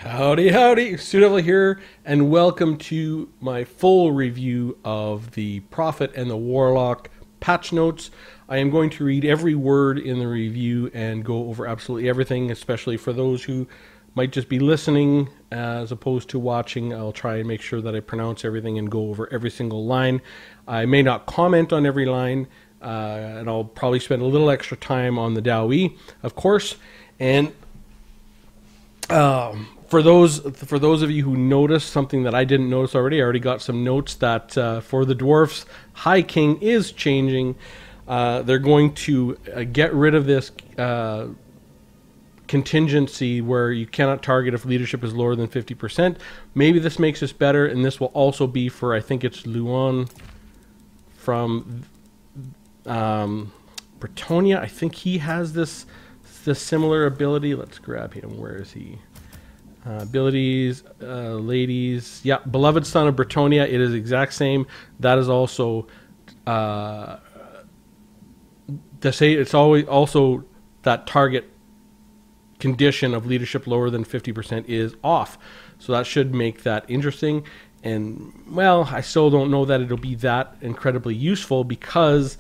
Howdy, howdy, Sudevil here, and welcome to my full review of the Prophet and the Warlock patch notes. I am going to read every word in the review and go over absolutely everything, especially for those who might just be listening as opposed to watching. I'll try and make sure that I pronounce everything and go over every single line. I may not comment on every line, and I'll probably spend a little extra time on the Dowie, of course, and for those of you who noticed something that I didn't notice already, I already got some notes that for the dwarfs, High King is changing. They're going to get rid of this contingency where you cannot target if leadership is lower than 50%. Maybe this makes this better, and this will also be for, I think it's Luan from Bretonia. I think he has this similar ability. Let's grab him. Where is he? Abilities, ladies. Yeah, beloved son of Bretonia. It is exact same. That is also to say it's always also that target condition of leadership lower than 50% is off. So that should make that interesting. And well, I still don't know that it'll be that incredibly useful because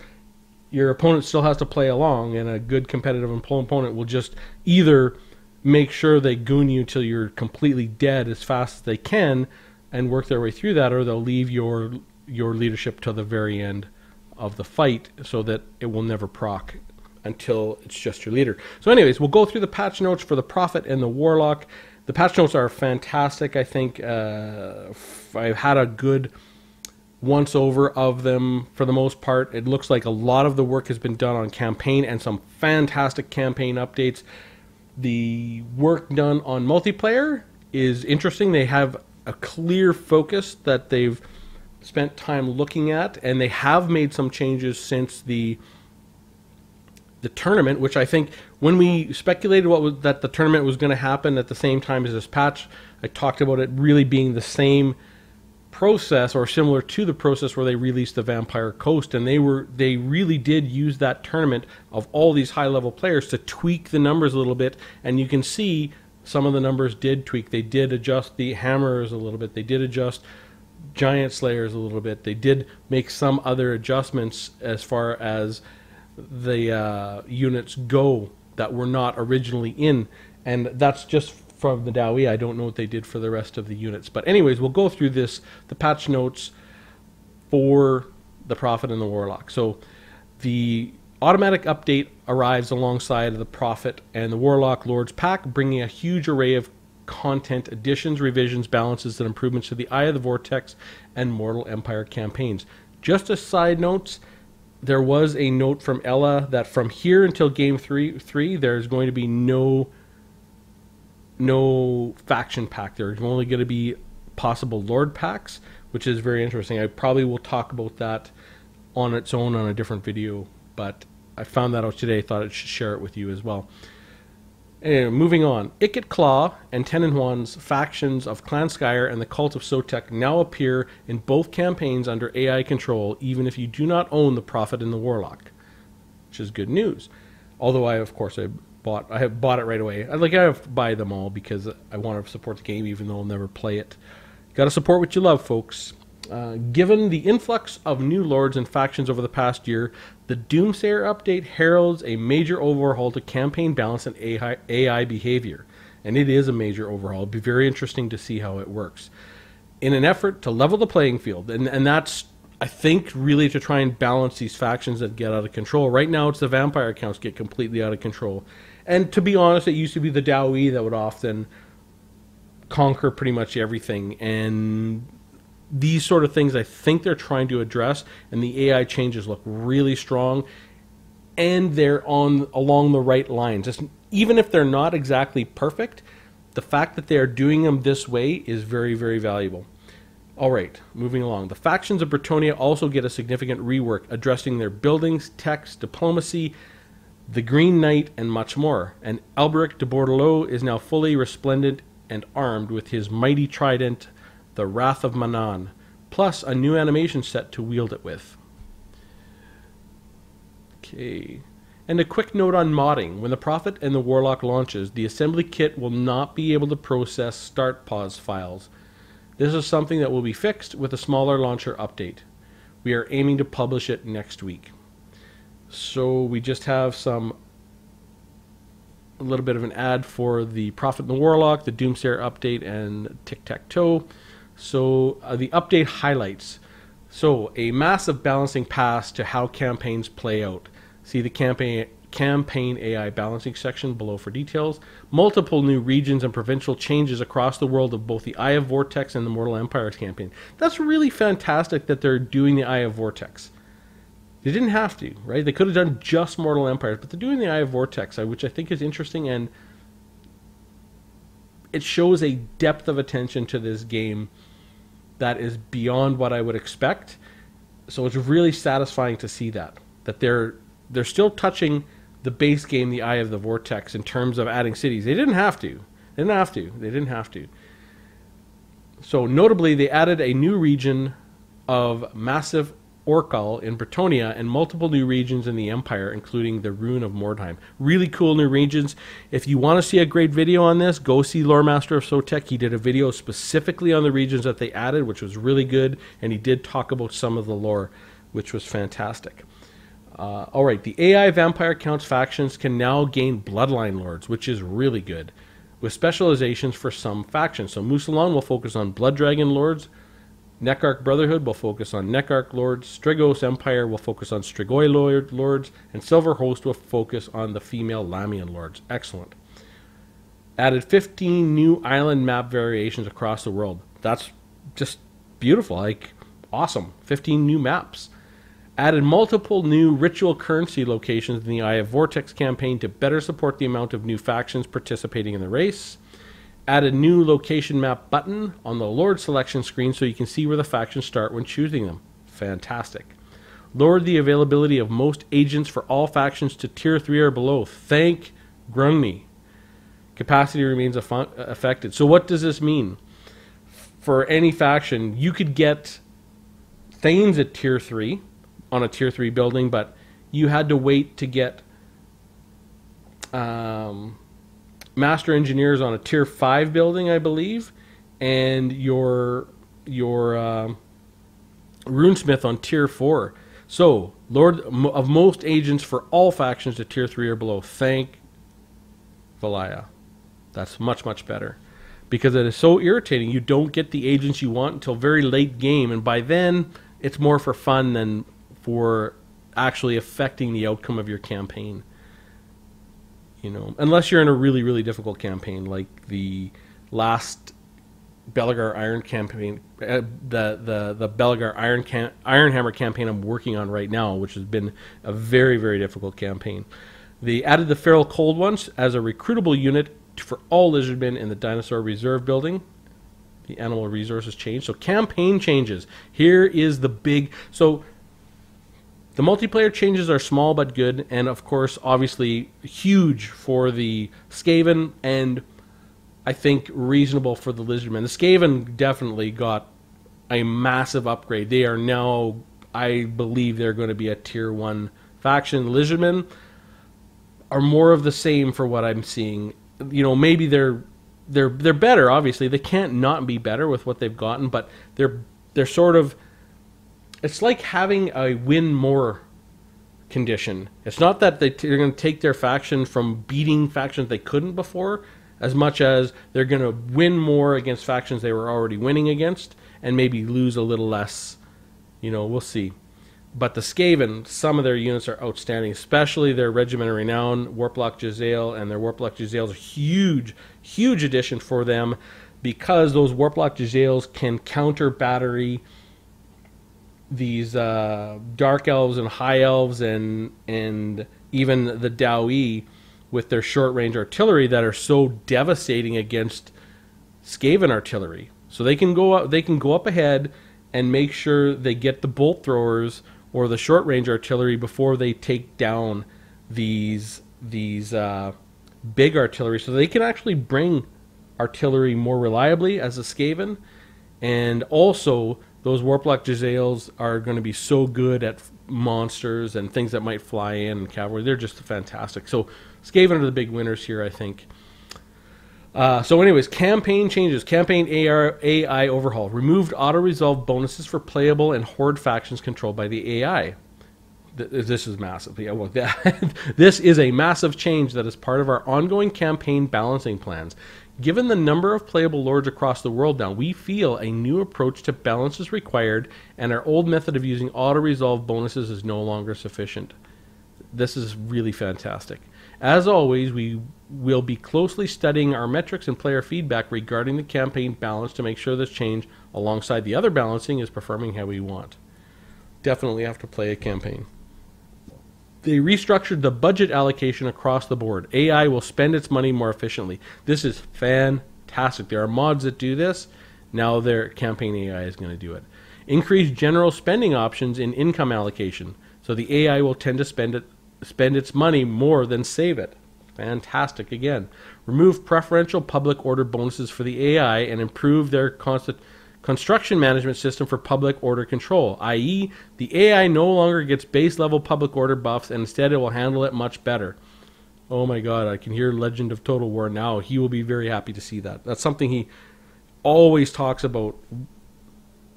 your opponent still has to play along, and a good competitive opponent will just either make sure they goon you till you're completely dead as fast as they can and work their way through that, or they'll leave your leadership till the very end of the fight so that it will never proc until it's just your leader. So anyways, we'll go through the patch notes for the Prophet and the Warlock. The patch notes are fantastic. I think I've had a good once over of them for the most part. It looks like a lot of the work has been done on campaign and some fantastic campaign updates. The work done on multiplayer is interesting. They have a clear focus that they've spent time looking at, and they have made some changes since the tournament, which I think when we speculated that the tournament was going to happen at the same time as this patch, I talked about it really being the same process or similar to the process where they released the Vampire Coast, and they really did use that tournament of all these high level players to tweak the numbers a little bit, and you can see some of the numbers did tweak. They did adjust the hammerers a little bit, they did adjust giant slayers a little bit, they did make some other adjustments as far as the units go that were not originally in, and that's just from the Dowie. I don't know what they did for the rest of the units. But anyways, we'll go through the patch notes for the Prophet and the Warlock. So the automatic update arrives alongside of the Prophet and the Warlock Lord's Pack, bringing a huge array of content additions, revisions, balances, and improvements to the Eye of the Vortex and Mortal Empire campaigns. Just as side notes, there was a note from Ella that from here until Game 3, there's going to be no faction pack. There's only going to be possible Lord packs, which is very interesting. I probably will talk about that on its own on a different video, but I found that out today. I thought I should share it with you as well. Anyway, moving on. Ikit Claw and Ten Juan's factions of Clan Skyer and the Cult of Sotek now appear in both campaigns under AI control, even if you do not own the Prophet and the Warlock, which is good news. Although I have bought it right away. I have to buy them all because I want to support the game, even though I'll never play it. Got to support what you love, folks. Given the influx of new lords and factions over the past year, the Doomsayer update heralds a major overhaul to campaign balance and AI behavior. And it is a major overhaul. It'll be very interesting to see how it works. In an effort to level the playing field, and that's, I think, really to try and balance these factions that get out of control. Right now, it's the vampire accounts get completely out of control. And to be honest, it used to be the Dowie that would often conquer pretty much everything. And these sort of things I think they're trying to address, and the AI changes look really strong, and they're along the right lines. Even if they're not exactly perfect, the fact that they are doing them this way is very, very valuable. All right, moving along. The factions of Bretonia also get a significant rework, addressing their buildings, techs, diplomacy, the Green Knight, and much more. And Alberic de Bordelot is now fully resplendent and armed with his mighty trident, the Wrath of Manan, plus a new animation set to wield it with. Okay. And a quick note on modding. When the Prophet and the Warlock launches, the assembly kit will not be able to process start pause files. This is something that will be fixed with a smaller launcher update. We are aiming to publish it next week. So we just have a little bit of an ad for the Prophet and the Warlock, the Doomsayer update, and Tic-Tac-Toe. So the update highlights. So a massive balancing pass to how campaigns play out. See the campaign AI balancing section below for details. Multiple new regions and provincial changes across the world of both the Eye of Vortex and the Mortal Empires campaign. That's really fantastic that they're doing the Eye of Vortex. They didn't have to, right? They could have done just Mortal Empires, but they're doing the Eye of Vortex, which I think is interesting, and it shows a depth of attention to this game that is beyond what I would expect. So it's really satisfying to see that they're still touching the base game, the Eye of the Vortex, in terms of adding cities. They didn't have to. They didn't have to. So notably, they added a new region of Massive Orcal in Bretonnia and multiple new regions in the Empire, including the Ruin of Mordheim. Really cool new regions. If you want to see a great video on this, go see Lore Master of Sotek. He did a video specifically on the regions that they added, which was really good, and he did talk about some of the lore, which was fantastic. Alright, the AI Vampire Counts factions can now gain Bloodline Lords, which is really good, with specializations for some factions. So Musalon will focus on Blood Dragon Lords, Neckarch Brotherhood will focus on Neckarch Lords, Strigos Empire will focus on Strigoi Lords, and Silver Host will focus on the female Lamian Lords. Excellent. Added 15 new island map variations across the world. That's just beautiful, like awesome. 15 new maps. Added multiple new ritual currency locations in the Eye of Vortex campaign to better support the amount of new factions participating in the race. Added new location map button on the Lord selection screen so you can see where the factions start when choosing them. Fantastic. Lowered the availability of most agents for all factions to tier 3 or below. Thank Grunme. Capacity remains affected. So what does this mean? For any faction, you could get Thanes at tier 3 on a tier 3 building, but you had to wait to get Master Engineers on a tier 5 building, I believe, and your Runesmith on tier 4. So, Lord of most agents for all factions to tier 3 or below. Thank Valaya. That's much, much better. Because it is so irritating. You don't get the agents you want until very late game, and by then, it's more for fun than for actually affecting the outcome of your campaign. You know, unless you're in a really, really difficult campaign, like the last Belegar Iron campaign, the Belegar Ironhammer campaign I'm working on right now, which has been a very, very difficult campaign. They added the Feral Cold Ones as a recruitable unit for all lizardmen in the Dinosaur Reserve building. The animal resources changed. So campaign changes. Here is the big... So the multiplayer changes are small but good, and of course, obviously, huge for the Skaven, and I think reasonable for the Lizardmen. The Skaven definitely got a massive upgrade. They are now, I believe, they're going to be a tier 1 faction. The Lizardmen are more of the same for what I'm seeing. You know, maybe they're better. Obviously, they can't not be better with what they've gotten, but they're sort of... It's like having a win more condition. It's not that they're going to take their faction from beating factions they couldn't before, as much as they're going to win more against factions they were already winning against, and maybe lose a little less. You know, we'll see. But the Skaven, some of their units are outstanding, especially their Regiment of Renown, Warlock Jezzail, and their Warlock Jezzail is a huge, huge addition for them, because those Warlock Jezzails can counter battery these dark elves and high elves and even the Daoi with their short range artillery that are so devastating against Skaven artillery. So they can go up ahead and make sure they get the bolt throwers or the short range artillery before they take down these big artillery, so they can actually bring artillery more reliably as a Skaven. And also those Warlock Jezzails are going to be so good at monsters and things that might fly in and cavalry. They're just fantastic. So Skaven are the big winners here, I think. So anyways, campaign changes. Campaign AI overhaul. Removed auto-resolve bonuses for playable and horde factions controlled by the AI. This is massive. Yeah, well, this is a massive change that is part of our ongoing campaign balancing plans. Given the number of playable lords across the world now, we feel a new approach to balance is required, and our old method of using auto-resolve bonuses is no longer sufficient. This is really fantastic. As always, we will be closely studying our metrics and player feedback regarding the campaign balance to make sure this change, alongside the other balancing, is performing how we want. Definitely have to play a campaign. They restructured the budget allocation across the board. AI will spend its money more efficiently. This is fantastic. There are mods that do this. Now their campaign AI is going to do it. Increased general spending options in income allocation. So the AI will tend to spend its money more than save it. Fantastic again. Remove preferential public order bonuses for the AI and improve their construction management system for public order control, i.e. the AI no longer gets base level public order buffs and instead it will handle it much better. Oh my god, I can hear Legend of Total War now. He will be very happy to see that. That's something he always talks about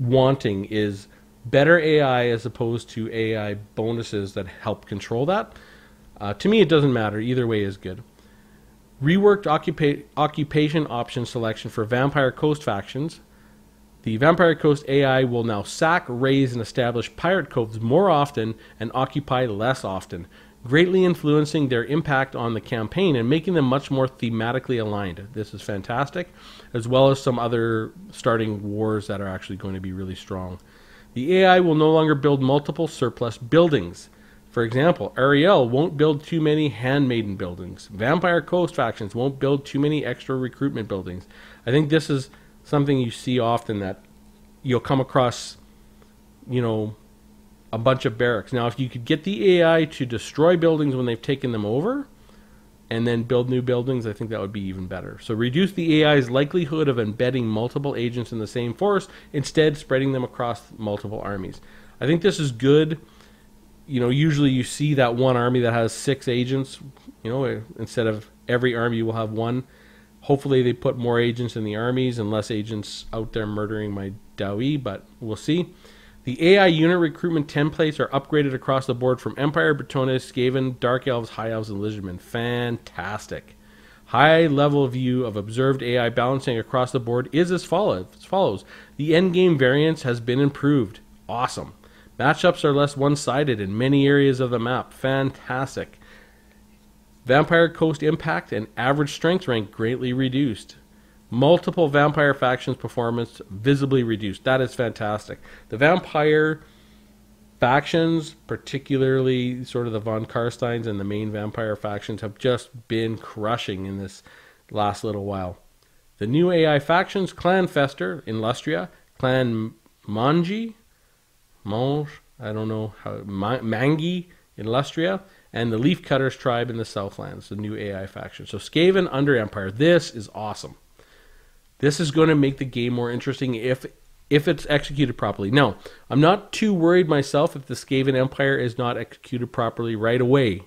wanting, is better AI as opposed to AI bonuses that help control that. To me, it doesn't matter. Either way is good. Reworked occupation option selection for Vampire Coast factions. The Vampire Coast AI will now sack, raise, and establish pirate coves more often and occupy less often, greatly influencing their impact on the campaign and making them much more thematically aligned. This is fantastic, as well as some other starting wars that are actually going to be really strong. The AI will no longer build multiple surplus buildings. For example, Ariel won't build too many handmaiden buildings. Vampire Coast factions won't build too many extra recruitment buildings. I think this is something you see often, that you'll come across, a bunch of barracks. Now, if you could get the AI to destroy buildings when they've taken them over and then build new buildings, I think that would be even better. So reduce the AI's likelihood of embedding multiple agents in the same force, instead spreading them across multiple armies. I think this is good. Usually you see that one army that has 6 agents, instead of every army you will have one. Hopefully they put more agents in the armies and less agents out there murdering my Dowie, but we'll see. The AI unit recruitment templates are upgraded across the board from Empire, Bretonnes, Skaven, Dark Elves, High Elves, and Lizardmen. Fantastic. High level view of observed AI balancing across the board is as follows. The endgame variance has been improved. Awesome. Matchups are less one-sided in many areas of the map. Fantastic. Vampire Coast impact and average strength rank greatly reduced. Multiple vampire factions performance visibly reduced. That is fantastic. The vampire factions, particularly sort of the Von Karsteins and the main vampire factions, have just been crushing in this last little while. The new AI factions, Clan Fester in Lustria, Clan Mangi, I don't know how, Mangi in Lustria, and the Leaf Cutters tribe in the Southlands, the new AI faction. So Skaven under Empire. This is awesome. This is going to make the game more interesting if it's executed properly. Now, I'm not too worried myself if the Skaven Empire is not executed properly right away.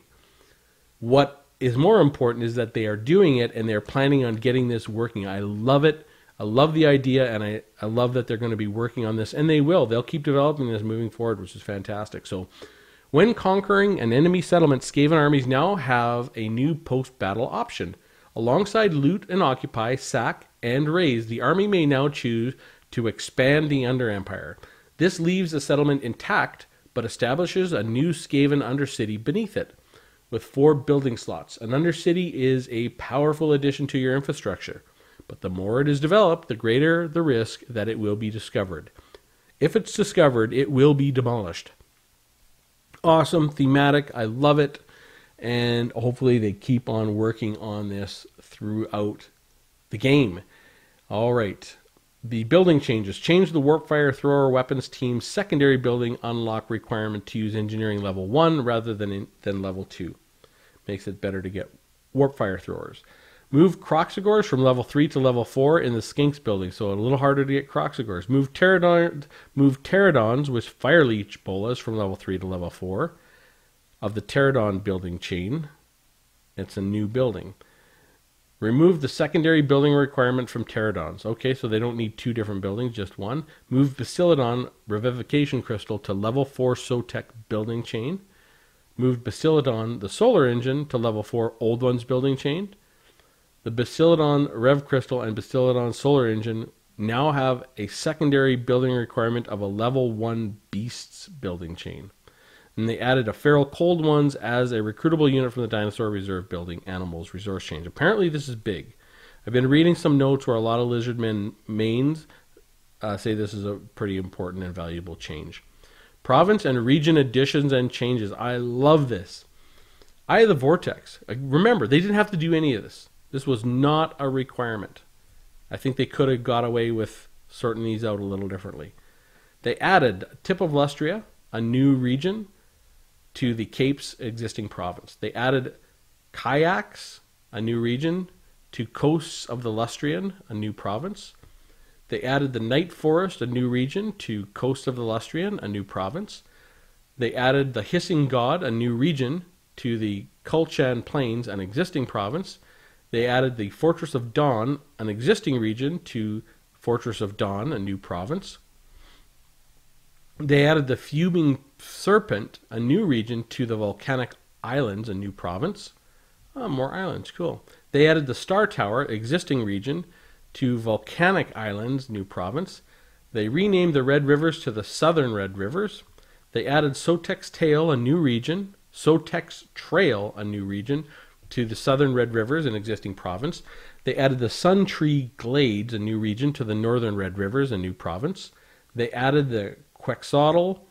What is more important is that they are doing it and they're planning on getting this working. I love it. I love the idea, and I love that they're going to be working on this, and they will. They'll keep developing this moving forward, which is fantastic. So when conquering an enemy settlement, Skaven armies now have a new post-battle option. Alongside loot and occupy, sack, and raise, the army may now choose to expand the Under Empire. This leaves the settlement intact, but establishes a new Skaven Undercity beneath it, with 4 building slots. An Undercity is a powerful addition to your infrastructure, but the more it is developed, the greater the risk that it will be discovered. If it's discovered, it will be demolished. Awesome, thematic, I love it, and hopefully they keep on working on this throughout the game. All right, the building changes. Change the Warpfire Thrower Weapons team's secondary building unlock requirement to use engineering level 1 rather than level 2. Makes it better to get Warpfire Throwers. Move Croxagores from level 3 to level 4 in the Skinks building, so a little harder to get Croxagores. Move Pterodons with Fire Leech Bolas from level 3 to level 4 of the Pterodon building chain. It's a new building. Remove the secondary building requirement from Pterodons. Okay, so they don't need two different buildings, just one. Move Basilodon Revivification Crystal to level 4 Sotek building chain. Move Basilodon the Solar Engine to level 4 Old Ones building chain. The Basilodon Rev Crystal and Basilodon Solar Engine now have a secondary building requirement of a level 1 Beasts building chain. And they added a Feral Cold Ones as a recruitable unit from the Dinosaur Reserve building animals resource change. Apparently this is big. I've been reading some notes where a lot of Lizardmen mains say this is a pretty important and valuable change. Province and region additions and changes. I love this. Eye of the Vortex. Remember, they didn't have to do any of this. This was not a requirement. I think they could have got away with sorting these out a little differently. They added Tip of Lustria, a new region, to the Cape's existing province. They added Kayaks, a new region, to Coasts of the Lustrian, a new province. They added the Night Forest, a new region, to Coast of the Lustrian, a new province. They added the Hissing God, a new region, to the Kulchan Plains, an existing province. They added the Fortress of Dawn, an existing region, to Fortress of Dawn, a new province. They added the Fuming Serpent, a new region, to the Volcanic Islands, a new province. Oh, more islands, cool. They added the Star Tower, existing region, to Volcanic Islands, new province. They renamed the Red Rivers to the Southern Red Rivers. They added Sotek's Tail, a new region, Sotek's Trail, a new region, to the Southern Red Rivers, an existing province. They added the Sun Tree Glades, a new region, to the Northern Red Rivers, a new province. They added the Quetzalcoatl,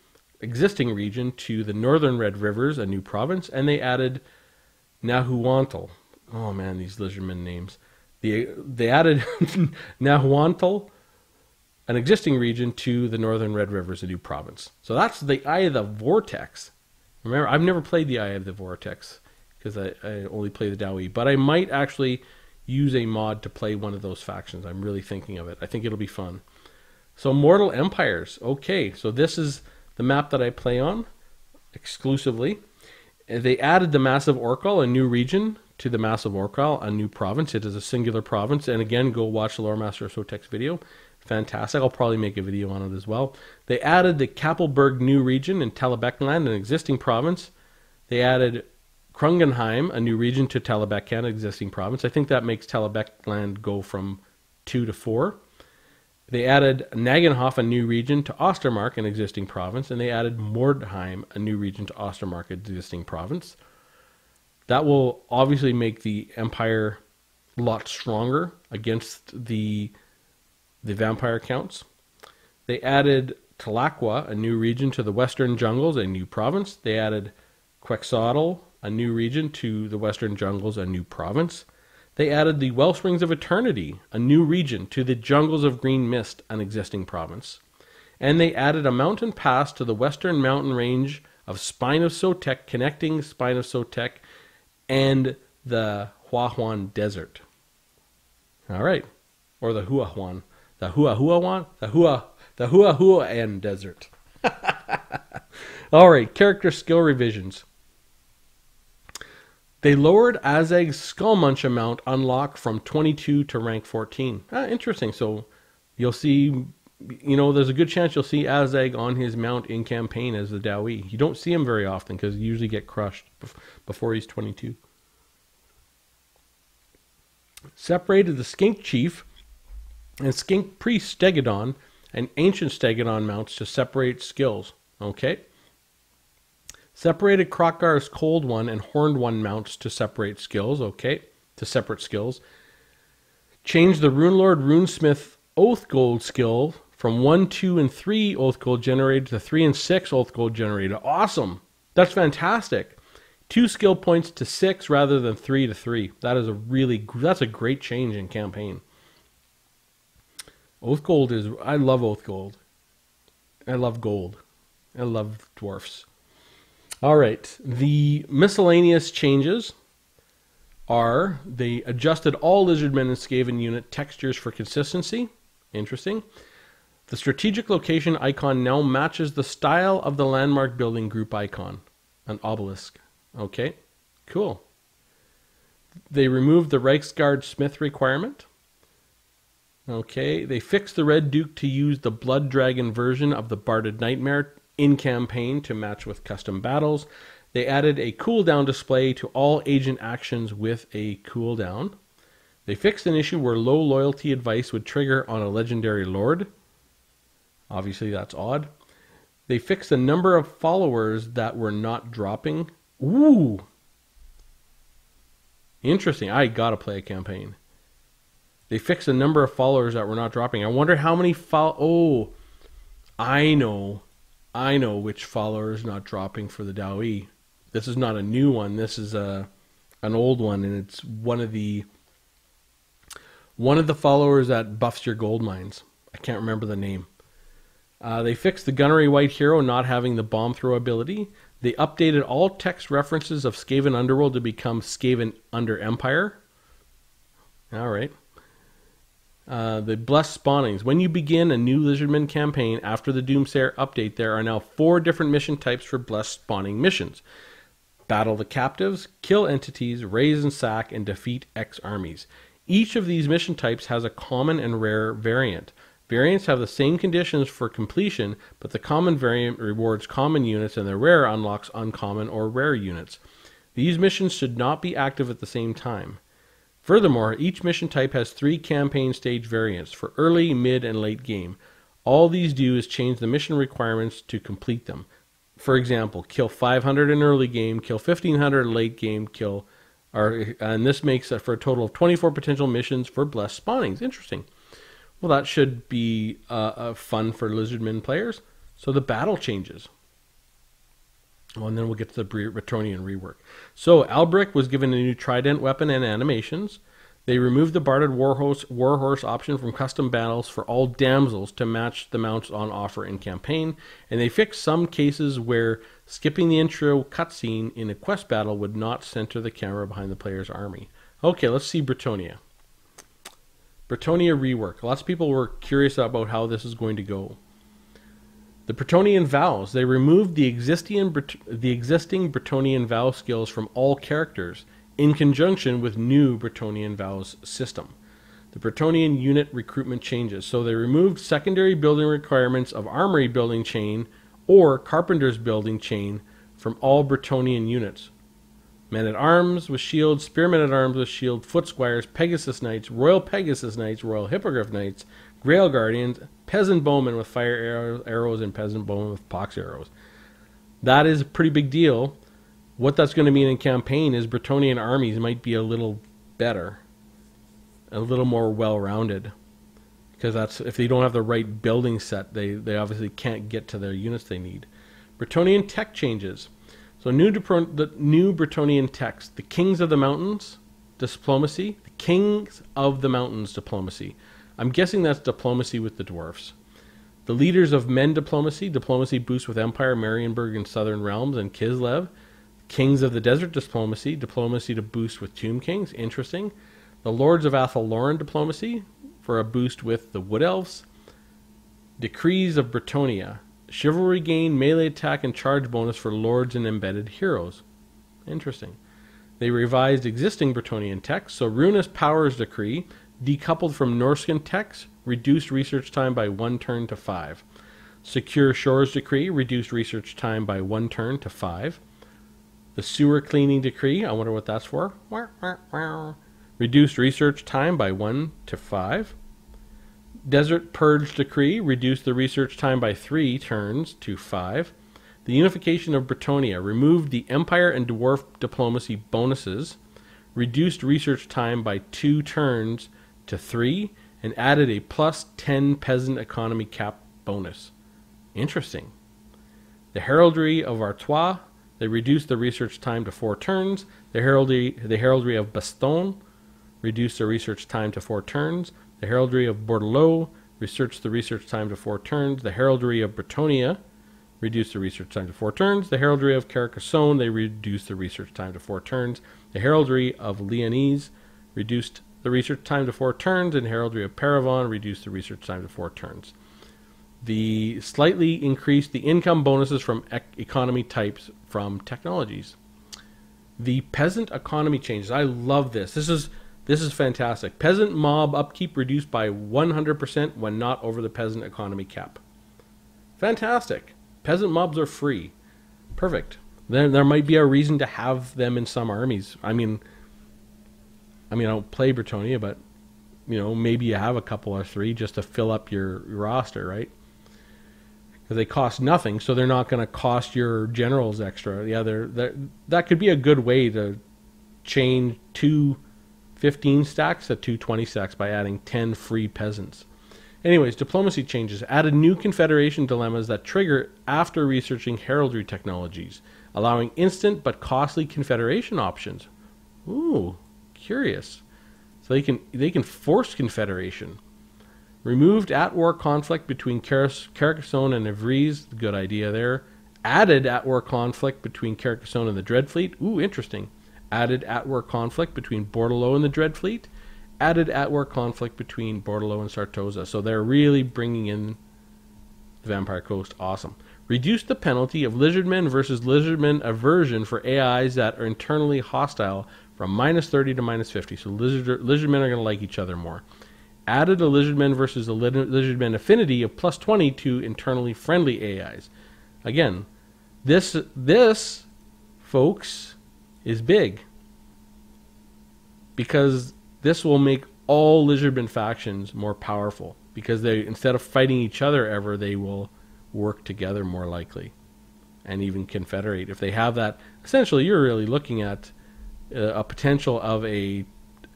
existing region, to the Northern Red Rivers, a new province. And they added Nahuatl. Oh man, these Lizardmen names. They added Nahuatl, an existing region, to the Northern Red Rivers, a new province. So that's the Eye of the Vortex. Remember, I've never played the Eye of the Vortex, because I only play the Dowie. But I might actually use a mod to play one of those factions. I'm really thinking of it. I think it'll be fun. So Mortal Empires. Okay, so this is the map that I play on exclusively. They added the Massive Orcal, a new region, to the Massive Orcal, a new province. It is a singular province. And again, go watch the Lore Master of Sotek's video. Fantastic. I'll probably make a video on it as well. They added the Kappelberg new region in Talabekland, an existing province. They added Krungenheim, a new region, to Talabekland, an existing province. I think that makes Talabekland go from 2 to 4. They added Nagenhof, a new region, to Ostermark, an existing province. And they added Mordheim, a new region, to Ostermark, an existing province. That will obviously make the Empire a lot stronger against the vampire counts. They added Talakwa, a new region, to the Western Jungles, a new province. They added Quetzalcoatl, a new region, to the Western Jungles, a new province. They added the Wellsprings of Eternity, a new region, to the Jungles of Green Mist, an existing province. And they added a mountain pass to the Western Mountain Range of Spine of Sotek, connecting Spine of Sotek and the Huahuan Desert. All right. Or the Huahuan. The Huahuan? The Huahuan Desert. All right. Character skill revisions. They lowered Azeg's Skullmunch amount unlock from 22 to rank 14. Interesting. So you'll see, there's a good chance you'll see Azeg on his mount in campaign as the Dowie. You don't see him very often because you usually get crushed before he's 22. Separated the Skink Chief and Skink Priest Stegodon and Ancient Stegodon mounts to separate skills. Okay. Separated Krokgar's Cold One and Horned One mounts to separate skills. Okay. To separate skills. Changed the Runelord Runesmith Oath Gold skill from 1, 2, and 3 Oath Gold generated to 3 and 6 Oath Gold generated. Awesome. That's fantastic. 2 skill points to 6 rather than 3 to 3. That's a great change in campaign. Oath Gold I love Oath Gold. I love gold. I love dwarfs. All right, the miscellaneous changes. are they adjusted all Lizardmen and Skaven unit textures for consistency. Interesting. The strategic location icon now matches the style of the landmark building group icon, an obelisk. Okay, cool. They removed the Reichsguard Smith requirement. Okay, they fixed the Red Duke to use the Blood Dragon version of the Barded Nightmare in campaign to match with custom battles. They added a cooldown display to all agent actions with a cooldown. They fixed an issue where low loyalty advice would trigger on a legendary lord. Obviously, that's odd. They fixed the number of followers that were not dropping. Ooh! Interesting. I gotta play a campaign. They fixed the number of followers that were not dropping. I wonder how many Oh, I know which followers not dropping for the Daoi. This is not a new one. This is an old one, and it's one of the followers that buffs your gold mines. I can't remember the name. They fixed the Gunnery White Hero not having the bomb throw ability. They updated all text references of Skaven Underworld to become Skaven Under Empire. All right. The Blessed Spawnings. When you begin a new Lizardman campaign after the Doomsayer update, there are now 4 different mission types for Blessed Spawning missions. Battle the captives, kill entities, raise and sack, and defeat X armies. Each of these mission types has a common and rare variant. Variants have the same conditions for completion, but the common variant rewards common units and the rare unlocks uncommon or rare units. These missions should not be active at the same time. Furthermore, each mission type has 3 campaign stage variants for early, mid, and late game. All these do is change the mission requirements to complete them. For example, kill 500 in early game, kill 1500 in late game, and this makes it for a total of 24 potential missions for Blessed Spawnings. Interesting. Well, that should be fun for Lizardmen players. So the battle changes. Well, and then we'll get to the Bretonnian rework. So Albric was given a new trident weapon and animations. They removed the Barded Warhorse option from custom battles for all damsels to match the mounts on offer in campaign. And they fixed some cases where skipping the intro cutscene in a quest battle would not center the camera behind the player's army. Okay, let's see Bretonnia. Bretonnia rework. Lots of people were curious about how this is going to go. The Bretonnian vows. They removed the existing Bretonnian vow skills from all characters in conjunction with new Bretonnian vows system. The Bretonnian unit recruitment changes. So they removed secondary building requirements of armory building chain or carpenter's building chain from all Bretonnian units. Men-at-arms with shield, spearmen-at-arms with shield, foot squires, Pegasus Knights, Royal Pegasus Knights, Royal Hippogriff Knights, Grail Guardians, Peasant Bowmen with fire arrows, and Peasant Bowmen with pox arrows. That is a pretty big deal. What that's going to mean in campaign is Bretonnian armies might be a little better, a little more well-rounded. Because that's if they don't have the right building set, they obviously can't get to their units they need. Bretonnian tech changes. So the new Bretonnian text, the Kings of the Mountains diplomacy, the Kings of the Mountains diplomacy. I'm guessing that's diplomacy with the dwarfs. The Leaders of Men diplomacy boost with Empire, Marienburg, and Southern Realms, and Kislev. Kings of the Desert diplomacy to boost with Tomb Kings, interesting. The Lords of Athel-Loren diplomacy for a boost with the Wood Elves. Decrees of Bretonnia. Chivalry gain, melee attack, and charge bonus for lords and embedded heroes. Interesting. They revised existing Bretonnian text, so Ruinous Powers Decree, decoupled from Norscan text, reduced research time by 1 turn to 5. Secure Shores Decree, reduced research time by 1 turn to 5. The Sewer Cleaning Decree, I wonder what that's for. Reduced research time by 1 to 5. Desert Purge Decree reduced the research time by 3 turns to 5. The Unification of Bretonnia removed the Empire and Dwarf diplomacy bonuses, reduced research time by 2 turns to 3, and added a plus 10 peasant economy cap bonus. Interesting. The Heraldry of Artois, they reduced the research time to 4 turns. The Heraldry of Baston reduced the research time to 4 turns. The Heraldry of Bordelot researched the research time to 4 turns. The Heraldry of Bretonnia reduced the research time to 4 turns. The heraldry of Carcassonne, they reduced the research time to 4 turns. The heraldry of Lyonese reduced the research time to 4 turns, and heraldry of Paravon reduced the research time to 4 turns. The slightly increased the income bonuses from economy types from technologies. The peasant economy changes. I love this. This is fantastic. Peasant mob upkeep reduced by 100% when not over the peasant economy cap. Fantastic. Peasant mobs are free. Perfect. Then there might be a reason to have them in some armies. I mean, I don't play Bretonnia, but maybe you have a couple or three just to fill up your roster, right? Because they cost nothing, so they're not going to cost your generals extra. Yeah, that could be a good way to change 2 15 stacks to 2 20 stacks by adding 10 free peasants. Anyways, diplomacy changes. Added new confederation dilemmas that trigger after researching heraldry technologies, allowing instant but costly confederation options. Ooh, curious. So they can force confederation. Removed at-war conflict between Carcassonne and Ivries. Good idea there. Added at-war conflict between Carcassonne and the Dreadfleet. Ooh, interesting. Added at-war conflict between Bordelot and the Dreadfleet. Added at-war conflict between Bordelot and Sartosa. So they're really bringing in the Vampire Coast. Awesome. Reduced the penalty of lizardmen versus lizardmen aversion for AIs that are internally hostile from -30 to -50. So lizardmen are going to like each other more. Added a lizardmen versus a lizardmen affinity of +20 to internally friendly AIs. Again, this, folks, is big. Because this will make all lizardmen factions more powerful. Because they, instead of fighting each other ever, they will work together more likely. And even confederate. If they have that, essentially you're really looking at a potential of a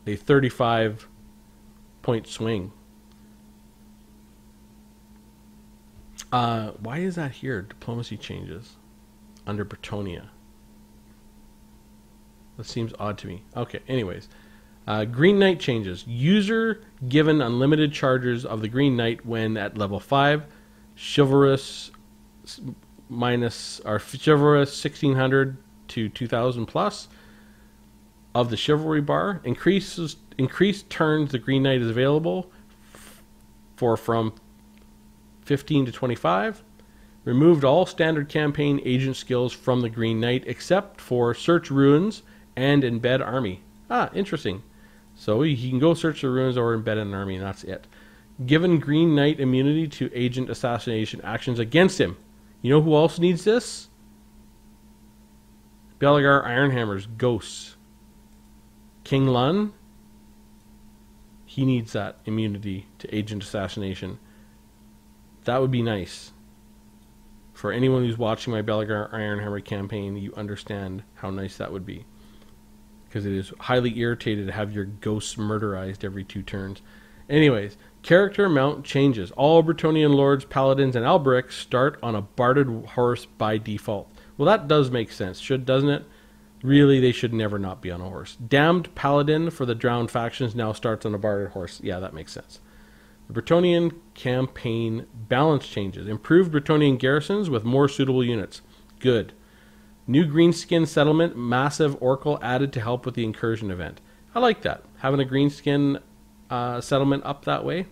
35-point swing. Why is that here? Diplomacy changes under Bretonnia. That seems odd to me. Okay, anyways. Green Knight changes. User given unlimited charges of the Green Knight when at level 5. Chivalrous chivalrous 1600 to 2000 plus of the chivalry bar. Increased turns the Green Knight is available for from 15 to 25. Removed all standard campaign agent skills from the Green Knight except for search ruins and embed army. Ah, interesting. So he can go search the ruins or embed an army, and that's it. Given Green Knight immunity to agent assassination actions against him. You know who else needs this? Belagar Ironhammer's ghosts. King Lun, he needs that immunity to agent assassination. That would be nice. For anyone who's watching my Belagar Ironhammer campaign, you understand how nice that would be. Because it is highly irritated to have your ghosts murderized every 2 turns. Anyways, character mount changes. All Bretonnian lords, paladins, and Alberics start on a barded horse by default. Well, that does make sense, doesn't it? Really, they should never not be on a horse. Damned paladin for the drowned factions now starts on a barded horse. Yeah, that makes sense. The Bretonnian campaign balance changes. Improved Bretonnian garrisons with more suitable units. Good. New greenskin settlement, massive oracle added to help with the incursion event. I like that. Having a greenskin settlement up that way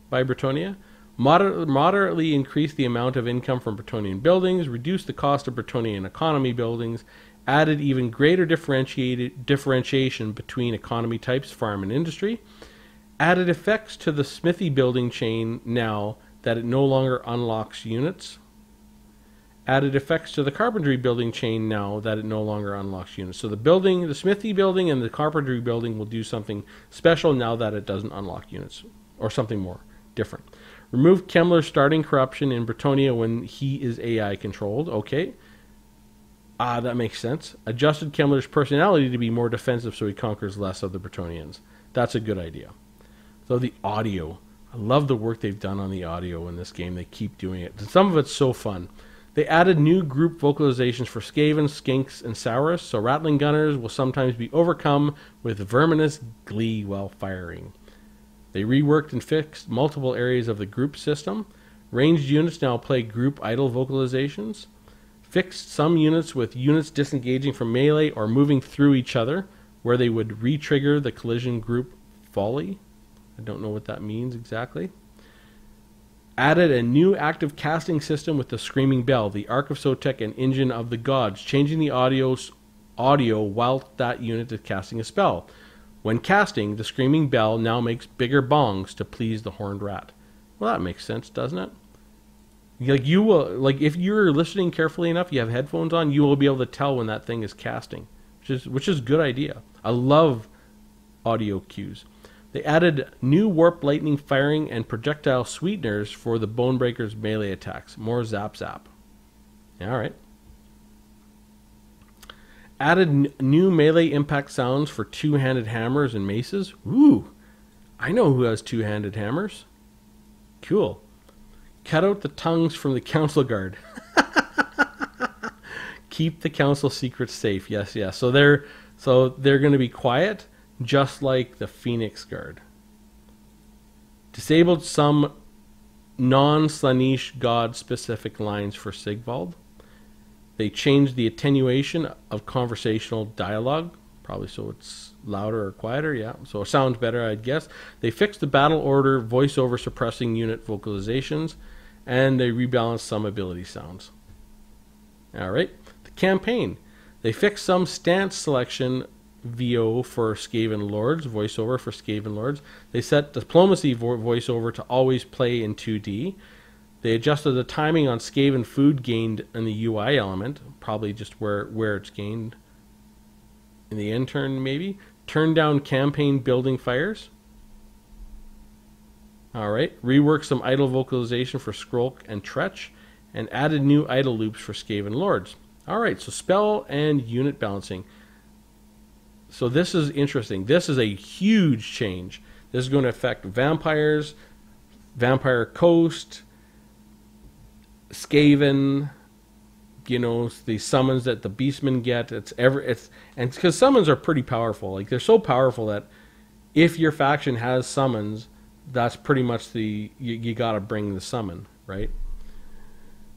by Bretonnia. Moderately increase the amount of income from Bretonnian buildings. Reduce the cost of Bretonnian economy buildings. Added even greater differentiation between economy types, farm and industry. Added effects to the smithy building chain now that it no longer unlocks units. Added effects to the carpentry building chain now that it no longer unlocks units. So the smithy building and the carpentry building will do something special now that it doesn't unlock units. Or something more different. Remove Kemmler's starting corruption in Bretonnia when he is AI controlled. Okay. That makes sense. Adjusted Kemmler's personality to be more defensive so he conquers less of the Bretonnians. That's a good idea. So the audio. I love the work they've done on the audio in this game. They keep doing it. And some of it's so fun. They added new group vocalizations for Skaven, Skinks, and Saurus, so Rattling Gunners will sometimes be overcome with verminous glee while firing. They reworked and fixed multiple areas of the group system. Ranged units now play group idle vocalizations. Fixed some units with units disengaging from melee or moving through each other, where they would re-trigger the collision group volley. I don't know what that means exactly. Added a new active casting system with the Screaming Bell, the Ark of Sotek, and Engine of the Gods, changing the audio while that unit is casting a spell. When casting, the Screaming Bell now makes bigger bongs to please the Horned Rat. Well, that makes sense, doesn't it? Like, you will, like, if you're listening carefully enough, you have headphones on, you will be able to tell when that thing is casting, which is a good idea. I love audio cues. They added new warp lightning firing and projectile sweeteners for the Bonebreaker's melee attacks. More zap zap. All right. Added new melee impact sounds for two-handed hammers and maces. Ooh, I know who has two-handed hammers. Cool. Cut out the tongues from the council guard. Keep the council secrets safe. Yes, yes. So they're going to be quiet, just like the Phoenix Guard. Disabled some non-Slaanesh god-specific lines for Sigvald. They changed the attenuation of conversational dialogue, probably so it's louder or quieter, yeah. So it sounds better, I'd guess. They fixed the battle order voiceover suppressing unit vocalizations, and they rebalanced some ability sounds. All right. The campaign. They fixed some stance selection VO for Skaven Lords, voiceover for Skaven Lords. They set diplomacy voiceover to always play in 2D. They adjusted the timing on Skaven food gained in the UI element, probably just where it's gained in the end turn maybe. Turned down campaign building fires. All right. Reworked some idle vocalization for Skrulk and Tretch, and added new idle loops for Skaven Lords. All right, so spell and unit balancing. So this is interesting. This is a huge change. This is going to affect vampires, Vampire Coast, Skaven, you know, the summons that the beastmen get. And because summons are pretty powerful. Like, they're so powerful that if your faction has summons, that's pretty much you got to bring the summon, right?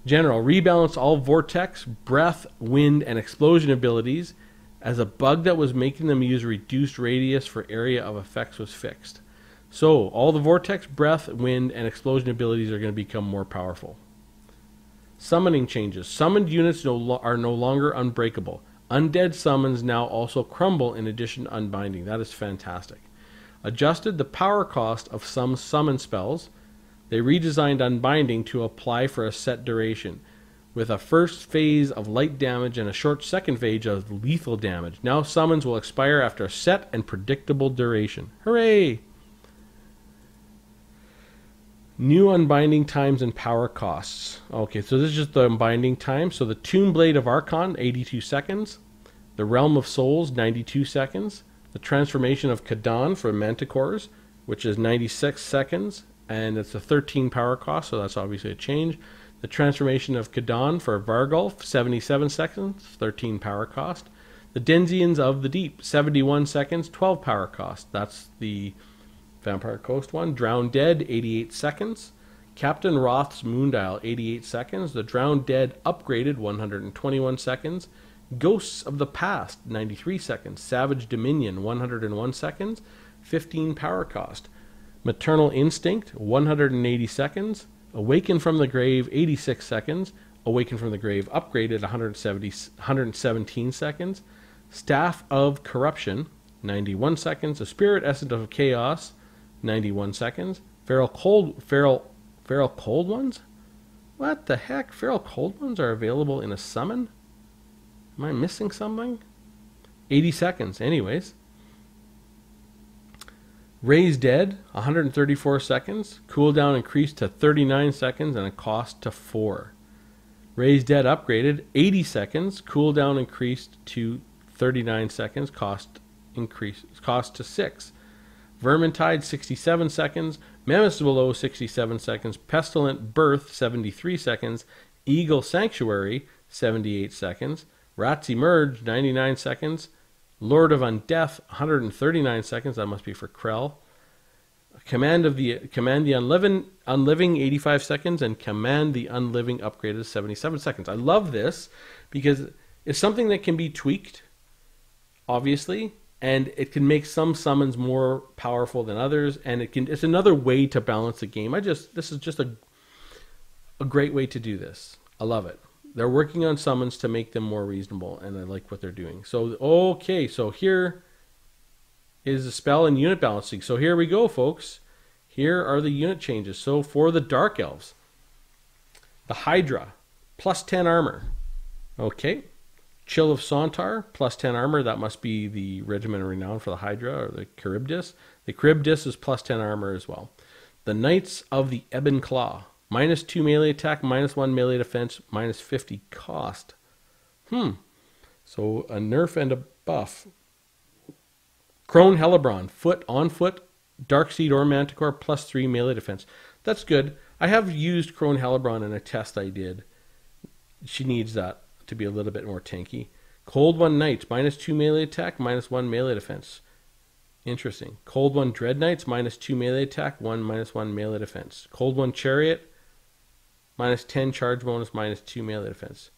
General, rebalance all vortex, breath, wind, and explosion abilities, as a bug that was making them use reduced radius for area of effects was fixed. So all the vortex, breath, wind, and explosion abilities are going to become more powerful. Summoning changes. Summoned units are no longer unbreakable. Undead summons now also crumble in addition to unbinding. That is fantastic. Adjusted the power cost of some summon spells. They redesigned unbinding to apply for a set duration, with a first phase of light damage and a short second phase of lethal damage. Now summons will expire after a set and predictable duration. Hooray! New unbinding times and power costs. Okay, so this is just the unbinding time. So the Tomb Blade of Archon, 82 seconds. The Realm of Souls, 92 seconds. The Transformation of Kadan for Manticores, which is 96 seconds. And it's a 13 power cost, so that's obviously a change. The Transformation of Kadan for Vargulf, 77 seconds, 13 power cost. The Denzians of the Deep, 71 seconds, 12 power cost. That's the Vampire Coast one. Drowned Dead, 88 seconds. Captain Roth's Moondial, 88 seconds. The Drowned Dead Upgraded, 121 seconds. Ghosts of the Past, 93 seconds. Savage Dominion, 101 seconds, 15 power cost. Maternal Instinct, 180 seconds. Awaken from the Grave, 86 seconds. Awaken from the Grave Upgraded, 117 seconds. Staff of Corruption, 91 seconds. A Spirit Essence of Chaos, 91 seconds. Feral Cold Ones? What the heck? Feral Cold Ones are available in a summon? Am I missing something? 80 seconds, anyways. Raise Dead, 134 seconds. Cooldown increased to 39 seconds and a cost to 4. Raise Dead Upgraded, 80 seconds. Cooldown increased to 39 seconds. Cost to 6. Vermintide, 67 seconds. Mammoth's Below, 67 seconds. Pestilent Birth, 73 seconds. Eagle Sanctuary, 78 seconds. Rats Emerge, 99 seconds. Lord of Undeath, 139 seconds. That must be for Krell. Command the unliving 85 seconds, and command the unliving upgraded 77 seconds. I love this because it's something that can be tweaked, obviously, and it can make some summons more powerful than others, and it's another way to balance the game. This is just a great way to do this. I love it. They're working on summons to make them more reasonable, and I like what they're doing. So okay, so here is the spell and unit balancing. So here we go, folks. Here are the unit changes. So for the Dark Elves, the Hydra, plus 10 armor. Okay. Chill of Sontar, plus 10 armor. That must be the Regiment of Renown for the Hydra, or the Charybdis. The Charybdis is plus 10 armor as well. The Knights of the Ebon Claw, minus 2 melee attack, minus 1 melee defense, minus 50 cost. So a nerf and a buff. Crone Hellebron, on foot, Darkseid or Manticore, plus 3 melee defense. That's good. I have used Crone Hellebron in a test I did. She needs that to be a little bit more tanky. Cold One Knights, minus 2 melee attack, minus 1 melee defense. Interesting. Cold One Dread Knights, minus 2 melee attack, minus 1 melee defense. Cold One Chariot, minus 10 charge bonus, minus 2 melee defense.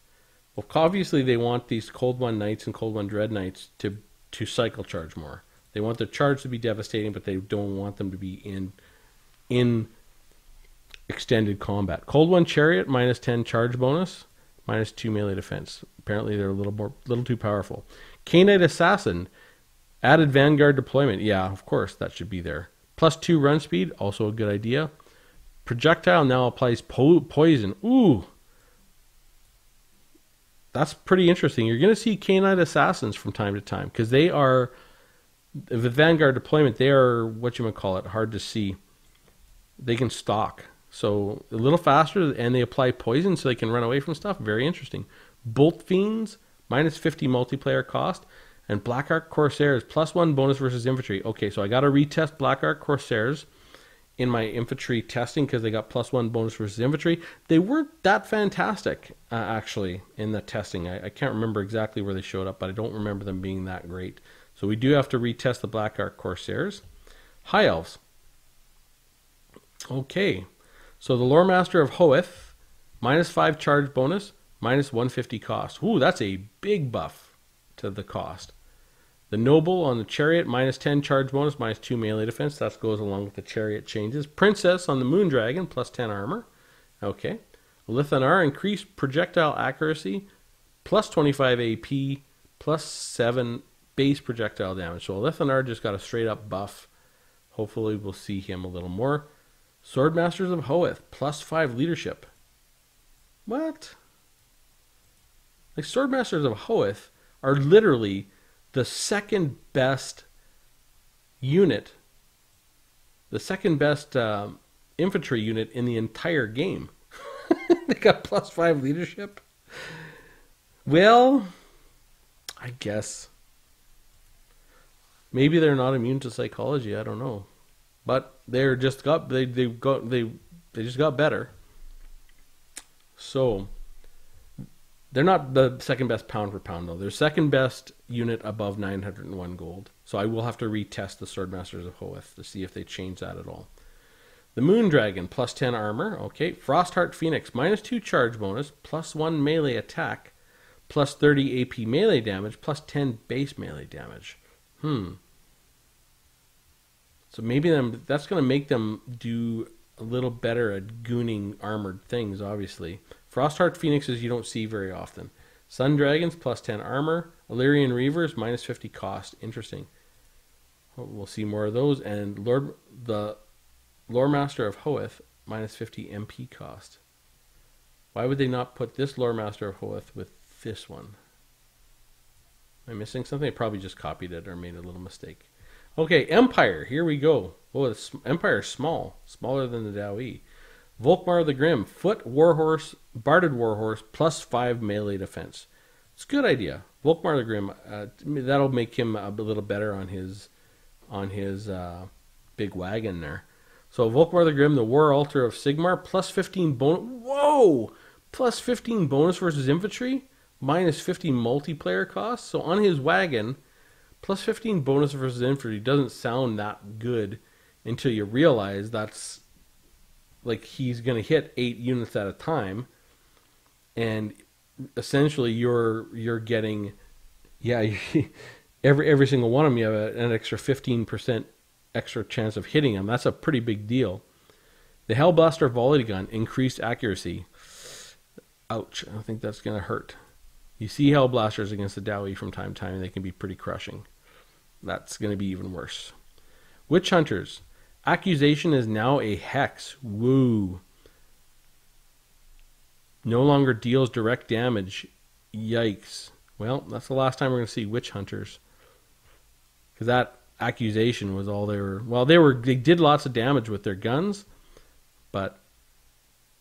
Well, obviously they want these Cold One Knights and Cold One Dread Knights to cycle charge more. They want their charge to be devastating, but they don't want them to be in extended combat. Cold One Chariot, minus 10 charge bonus, minus 2 melee defense. Apparently they're a little too powerful. K-Knight Assassin, added Vanguard deployment. Yeah, of course, that should be there. Plus 2 run speed, also a good idea. Projectile now applies poison. Ooh. That's pretty interesting. You're going to see K-Knight Assassins from time to time, because they are... The Vanguard deployment, they are, hard to see. They can stalk. So a little faster, and they apply poison so they can run away from stuff. Very interesting. Bolt Fiends, minus 50 multiplayer cost. And Black Ark Corsairs, plus 1 bonus versus infantry. Okay, so I got to retest Black Ark Corsairs in my infantry testing because they got plus 1 bonus versus infantry. They weren't that fantastic, actually, in the testing. I can't remember exactly where they showed up, but I don't remember them being that great. So we do have to retest the Black Ark Corsairs. High Elves. Okay. So the Lore Master of Hoeth, minus 5 charge bonus, minus 150 cost. Ooh, that's a big buff to the cost. The Noble on the Chariot, minus 10 charge bonus, minus 2 melee defense. That goes along with the Chariot changes. Princess on the Moondragon, plus 10 armor. Okay. Lithanar, increased projectile accuracy, plus 25 AP, plus 7 base projectile damage. So Lithanar just got a straight up buff. Hopefully we'll see him a little more. Swordmasters of Hoeth, plus 5 leadership. What? Like, Swordmasters of Hoeth are literally the second best unit, the second best infantry unit in the entire game. They got plus 5 leadership. Well, I guess maybe they're not immune to psychology. I don't know, but they just got better. So they're not the second best pound for pound though. They're second best unit above 901 gold. So I will have to retest the Swordmasters of Hoeth to see if they change that at all. The Moondragon, plus 10 armor. Okay. Frostheart Phoenix, minus 2 charge bonus, plus 1 melee attack, plus 30 AP melee damage, plus 10 base melee damage. So maybe that's going to make them do a little better at gooning armored things, obviously. Frostheart Phoenixes you don't see very often. Sun Dragons, plus 10 armor. Illyrian Reavers, minus 50 cost. Interesting. We'll see more of those. And the Lore Master of Hoeth, minus 50 MP cost. Why would they not put this Lore Master of Hoeth with this one? Am I missing something? I probably just copied it or made a little mistake. Okay, Empire. Here we go. Oh, Empire is small. Smaller than the Dowie. Volkmar the Grim. Foot Warhorse, Barded Warhorse, plus 5 melee defense. It's a good idea. Volkmar the Grim. That'll make him a little better on his big wagon there. So Volkmar the Grim, the War Altar of Sigmar, plus 15 bonus. Whoa! Plus 15 bonus versus infantry, minus 50 multiplayer cost. So on his wagon, plus 15 bonus versus infantry doesn't sound that good until you realize that's like he's going to hit 8 units at a time, and essentially you're getting, yeah, every single one of them you have an extra 15% extra chance of hitting them. That's a pretty big deal. The Hellblaster Volley Gun, increased accuracy. Ouch, I think that's going to hurt. You see Hellblasters against the Dowie from time to time, and they can be pretty crushing. That's going to be even worse. Witch Hunters. Accusation is now a hex. Woo. No longer deals direct damage. Yikes. Well, that's the last time we're going to see Witch Hunters. Because that accusation was all they were... Well, they did lots of damage with their guns, but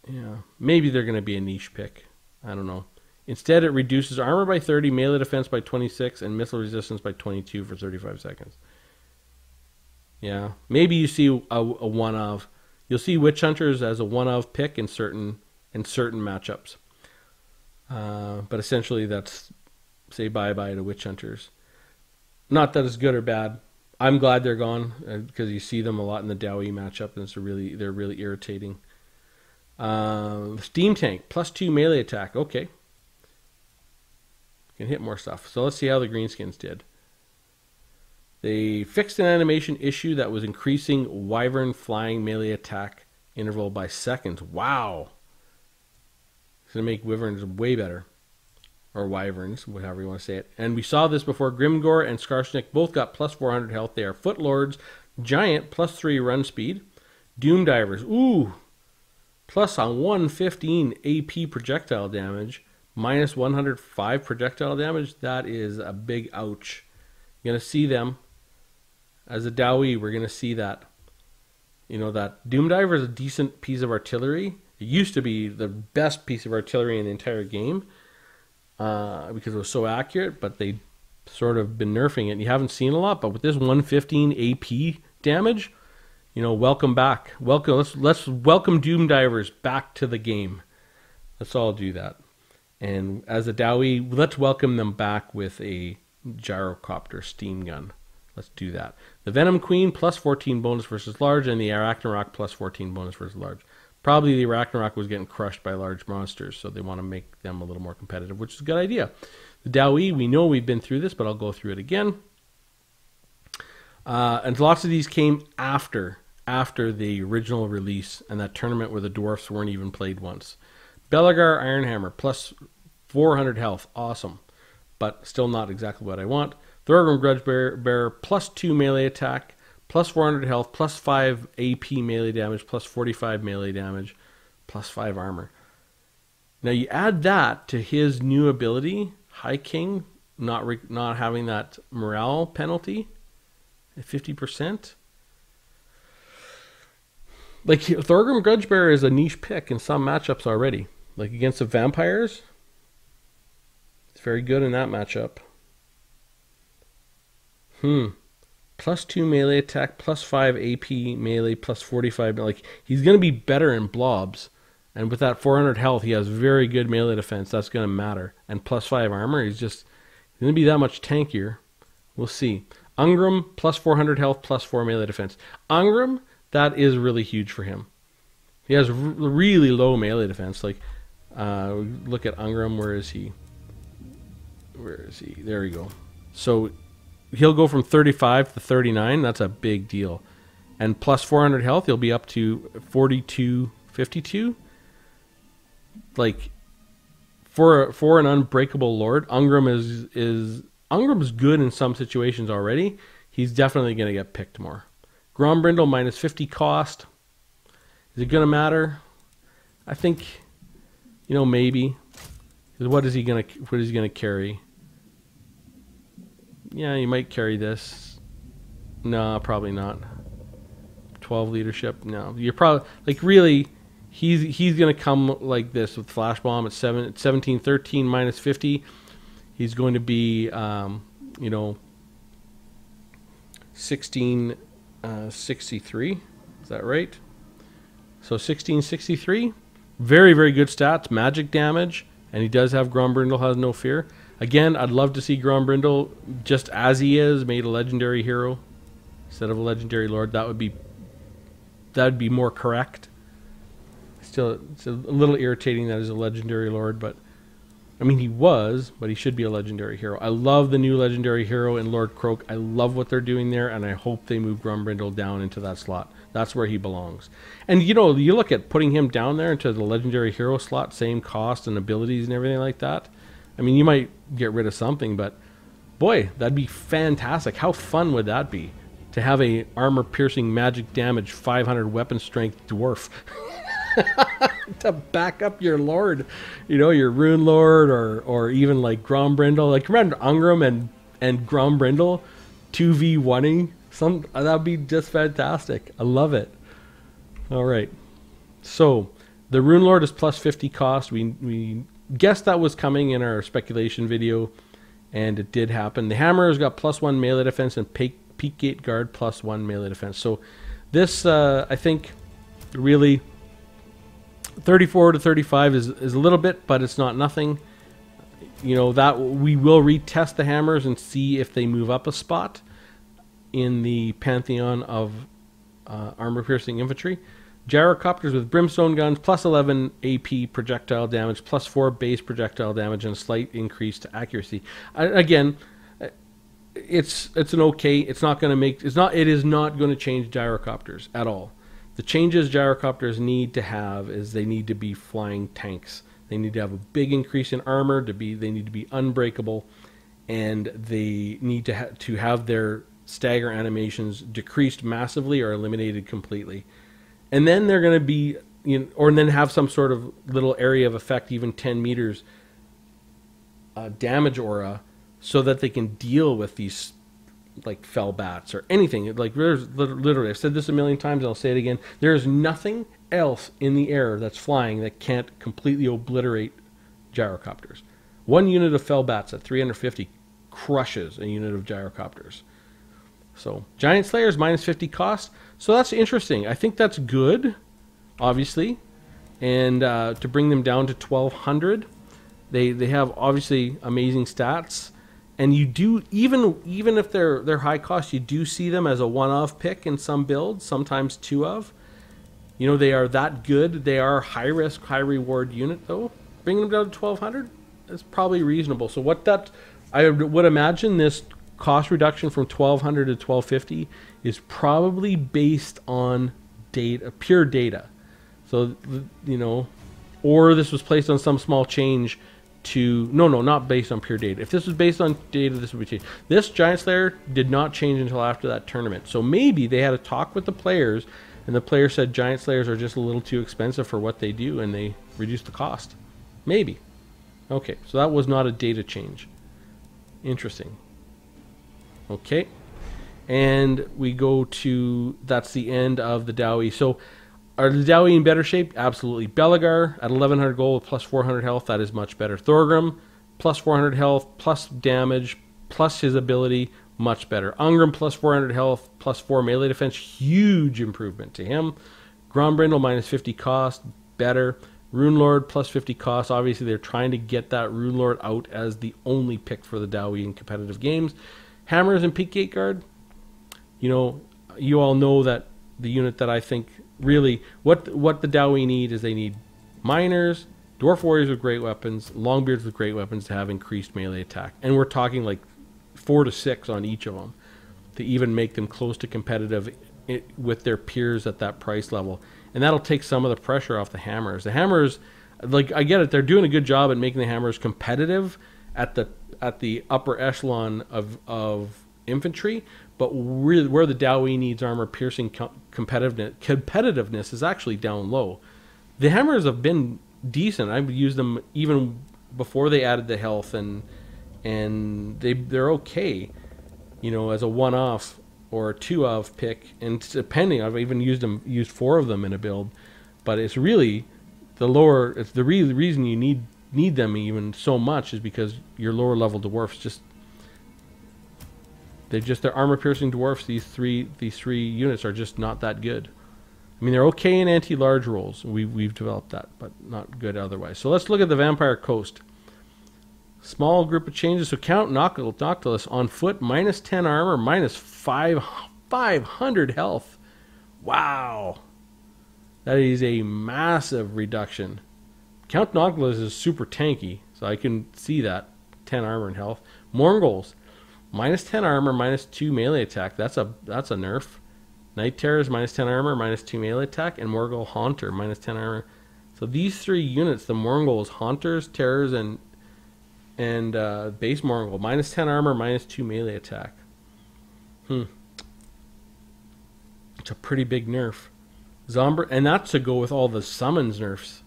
yeah, maybe they're going to be a niche pick. I don't know. Instead, it reduces armor by 30, melee defense by 26, and missile resistance by 22 for 35 seconds. Yeah, maybe you see a one of. You'll see Witch Hunters as a one of pick in certain matchups. But essentially, that's say bye bye to Witch Hunters. Not that it's good or bad. I'm glad they're gone because you see them a lot in the Dowie matchup, and they're really irritating. Steam Tank +2 melee attack. Okay, can hit more stuff. So let's see how the Greenskins did. They fixed an animation issue that was increasing Wyvern flying melee attack interval by seconds. Wow. It's going to make Wyverns way better. Or Wyverns, whatever you want to say it. And we saw this before. Grimgore and Skarsnik both got +400 health. They are Footlords. Giant, +3 run speed. Doom Divers. Ooh. Plus on 115 AP projectile damage. -105 projectile damage. That is a big ouch. You're going to see them. As a Dowie, we're going to see that. You know, that Doom Diver is a decent piece of artillery. It used to be the best piece of artillery in the entire game because it was so accurate, but they sort of been nerfing it. And you haven't seen a lot, but with this 115 AP damage, you know, welcome back. Let's welcome Doom Divers back to the game. Let's all do that. And as a Dowie, let's welcome them back with a gyrocopter steam gun. Let's do that. The Venom Queen +14 bonus versus large, and the Arachnarok +14 bonus versus large. Probably the Arachnarok was getting crushed by large monsters, so they want to make them a little more competitive, which is a good idea. The Dowie, we know we've been through this, but I'll go through it again. And lots of these came after the original release and that tournament where the dwarfs weren't even played once. Belagar Ironhammer +400 health. Awesome. But still not exactly what I want. Thorgrim Grudgebearer +2 melee attack, +400 health, +5 AP melee damage, +45 melee damage, +5 armor. Now you add that to his new ability, High King, not having that morale penalty at 50%. Like Thorgrim Grudgebearer is a niche pick in some matchups already. Like against the vampires, it's very good in that matchup. +2 melee attack, +5 AP melee, +45. Like he's going to be better in blobs, and with that 400 health, he has very good melee defense. That's going to matter, and +5 armor. He's going to be that much tankier. We'll see. Ungram +400 health, +4 melee defense. Ungram, that is really huge for him. He has really low melee defense. Like look at Ungram. Where is he? There we go. So he'll go from 35 to 39. That's a big deal. And +400 health, he'll be up to 42, 52. Like for an unbreakable lord, Ungram Ungram's good in some situations already. He's definitely going to get picked more. Grombrindle -50 cost. Is it going to matter? I think, you know, maybe. What is he going to carry? Yeah, you might carry this. No, probably not. 12 leadership. No, you're probably like really. He's gonna come like this with flash bomb at 17, 13 -50. He's going to be 1663. Is that right? So 1663. Very, very good stats. Magic damage, and he does have Grombrindle has no fear. Again, I'd love to see Grombrindle just as he is, made a legendary hero instead of a legendary lord. That would be that'd be more correct. Still, it's a little irritating that he's a legendary lord, but I mean, he was, but he should be a legendary hero. I love the new legendary hero in Lord Croak. I love what they're doing there, and I hope they move Grumbrindle down into that slot. That's where he belongs. And, you know, you look at putting him down there into the legendary hero slot, same cost and abilities and everything like that. I mean, you might get rid of something, but boy, that'd be fantastic. How fun would that be to have a armor-piercing, magic damage, 500 weapon strength dwarf to back up your lord, you know, your rune lord, or even like Grumbrindle. Like, remember Ungram and Grumbrindle 2v1ing? That'd be just fantastic. I love it. All right, so the rune lord is plus 50 cost. We guessed that was coming in our speculation video, and it did happen. The hammer has got plus 1 melee defense and peak gate guard plus 1 melee defense. So this I think really 34 to 35 is a little bit, but it's not nothing. You know, that we will retest the hammers and see if they move up a spot in the pantheon of armor-piercing infantry. Gyrocopters with brimstone guns, plus 11 AP projectile damage, plus 4 base projectile damage, and a slight increase to accuracy. Again, it's an okay. It's not going to make. It is not going to change gyrocopters at all. The changes gyrocopters need to have is they need to be flying tanks. They need to have a big increase in armor. They need to be unbreakable, and they need to have their stagger animations decreased massively or eliminated completely. And then they're going to be, you know, or then have some sort of little area of effect, even 10 meters damage aura, so that they can deal with these like fell bats or anything. Like, there's literally, I've said this a million times and I'll say it again, there's nothing else in the air that's flying that can't completely obliterate gyrocopters. One unit of fell bats at 350 crushes a unit of gyrocopters. So Giant Slayers minus 50 cost, so that's interesting. I think that's good, obviously, and to bring them down to 1200, they have obviously amazing stats. And you do, even if they're high cost, you do see them as a one-of pick in some builds, sometimes two of. You know, they are that good. They are high risk, high reward unit though. Bringing them down to 1200 is probably reasonable. So I would imagine this cost reduction from 1200 to 1250 is probably based on data, pure data. So, you know, or this was placed on some small change to, no, not based on pure data. If this was based on data, this would be changed. This Giant Slayer did not change until after that tournament. So maybe they had a talk with the players, and the players said Giant Slayers are just a little too expensive for what they do, and they reduced the cost. Maybe. Okay, so that was not a data change. Interesting. Okay, and we go to, that's the end of the Dowie. So are the Dowie in better shape? Absolutely. Belagar at 1100 gold with plus 400 health, that is much better. Thorgrim, plus 400 health, plus damage, plus his ability, much better. Ungram, plus 400 health, plus 4 melee defense, huge improvement to him. Grumbrindle, minus 50 cost, better. Rune Lord, plus 50 cost. Obviously, they're trying to get that Rune Lord out as the only pick for the Dowie in competitive games. Hammers and Peak Gate Guard. You know, you all know that the unit that I think really, what the Dowie need is they need miners, dwarf warriors with great weapons, longbeards with great weapons to have increased melee attack. And we're talking like 4 to 6 on each of them to even make them close to competitive with their peers at that price level. And that'll take some of the pressure off the hammers. The hammers, like, I get it, they're doing a good job at making the hammers competitive at the upper echelon of infantry, but really where the Dowie needs armor piercing competitiveness is actually down low. The hammers have been decent. I've used them even before they added the health, and they're okay, you know, as a one-off or a two-of pick, and depending, I've even used 4 of them in a build, but it's really it's the reason you need them even so much is because your lower level dwarfs they're armor piercing dwarfs. These three units are just not that good. I mean, they're okay in anti-large rolls. We've developed that, but not good otherwise. So let's look at the Vampire Coast. Small group of changes. So Count Noctilus on foot, minus 10 armor, minus 500 health. Wow. That is a massive reduction. Count Noctilus is super tanky, so I can see that. 10 armor and health. Mongols, minus 10 armor, minus 2 melee attack. That's a nerf. Night Terrors, minus 10 armor, minus 2 melee attack, and Morgul Haunter, minus 10 armor. So these three units, the Mongols, Haunters, Terrors, and base Mongol, minus 10 armor, minus 2 melee attack. It's a pretty big nerf. Zombie, and that's to go with all the summons nerfs.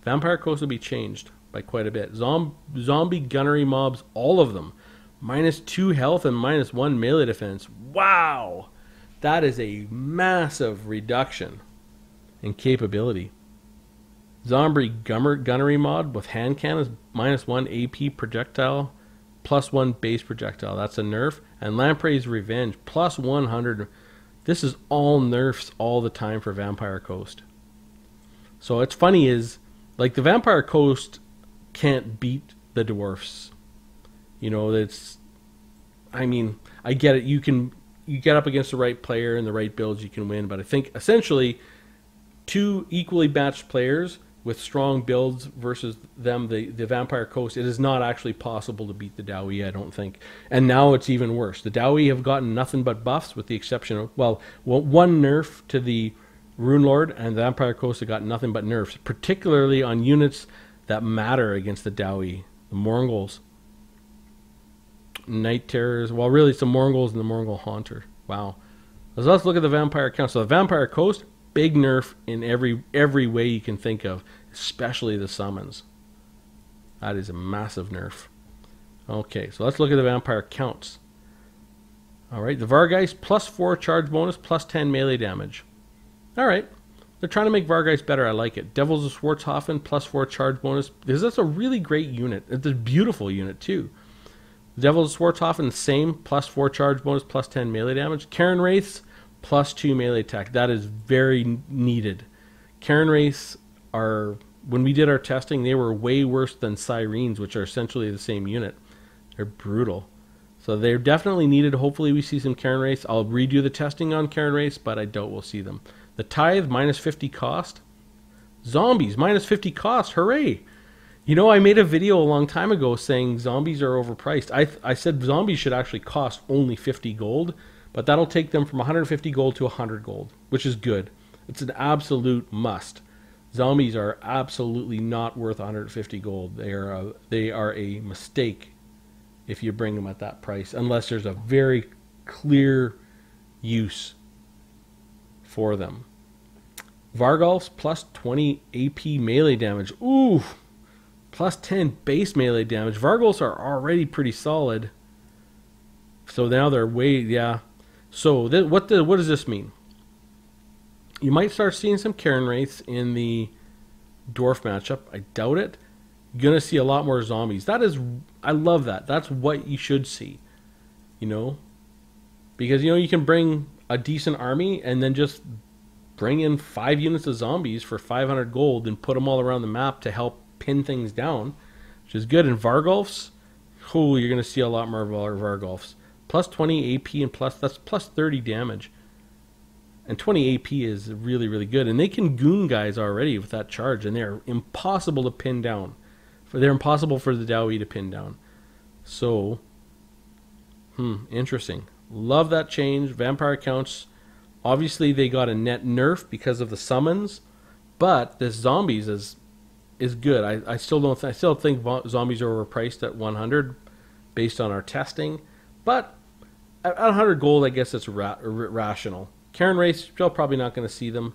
Vampire Coast will be changed by quite a bit. Zombie gunnery mobs, all of them, minus 2 health and minus 1 melee defense. Wow! That is a massive reduction in capability. Zombie gunnery mod with hand cannons, minus 1 AP projectile, plus 1 base projectile. That's a nerf. And Lamprey's Revenge, plus 100. This is all nerfs all the time for Vampire Coast. So what's funny is, like, the Vampire Coast can't beat the dwarfs. You know, it's, I mean, I get it. You get up against the right player and the right builds, you can win. But I think essentially 2 equally matched players with strong builds versus them, the Vampire Coast, it is not actually possible to beat the Dowie, I don't think. And now it's even worse. The Dowie have gotten nothing but buffs, with the exception of, well, one nerf to the Rune Lord, and the Vampire Coast have got nothing but nerfs, particularly on units that matter against the Dowie. The Mongols, Night Terrors, well, really it's the Mongols and the Mongol Haunter. Wow. So let's look at the Vampire count. So the Vampire Coast, big nerf in every way you can think of, especially the summons. That is a massive nerf. Okay, so let's look at the Vampire counts. Alright, the Vargeist, plus 4 charge bonus, plus 10 melee damage. Alright, they're trying to make Vargeist better, I like it. Devils of Schwarzhofen, plus 4 charge bonus, because that's a really great unit. It's a beautiful unit too. Devils of Schwarzhofen, same, plus 4 charge bonus, plus 10 melee damage. Karen Wraiths, plus 2 melee attack. That is very needed. Karen Wraiths are, when we did our testing, they were way worse than Syrenes, which are essentially the same unit. They're brutal. So they're definitely needed. Hopefully we see some Karen Wraiths. I'll redo the testing on Karen Wraiths, but I doubt we'll see them. The Tithe, minus 50 cost. Zombies, minus 50 cost. Hooray! You know, I made a video a long time ago saying zombies are overpriced. I said zombies should actually cost only 50 gold, but that'll take them from 150 gold to 100 gold, which is good. It's an absolute must. Zombies are absolutely not worth 150 gold. They are a mistake if you bring them at that price, unless there's a very clear use for them. Vargulfs, plus 20 AP melee damage. Ooh! Plus 10 base melee damage. Vargulfs are already pretty solid. So now they're way, yeah. So what does this mean? You might start seeing some Karen Wraiths in the dwarf matchup. I doubt it. You're going to see a lot more zombies. That is, I love that. That's what you should see. You know? Because, you know, you can bring a decent army and then just bring in 5 units of zombies for 500 gold and put them all around the map to help pin things down, which is good. And Vargulfs, oh, you're going to see a lot more Vargulfs. Plus 20 AP and that's plus 30 damage. And 20 AP is really, really good. And they can goon guys already with that charge, and they're impossible to pin down. They're impossible for the Dowie to pin down. So, interesting. Love that change. Vampire counts, obviously they got a net nerf because of the summons, but this zombies is good. I still think zombies are overpriced at 100 based on our testing, but at 100 gold, I guess it's rational. Karen Wraiths, still probably not going to see them,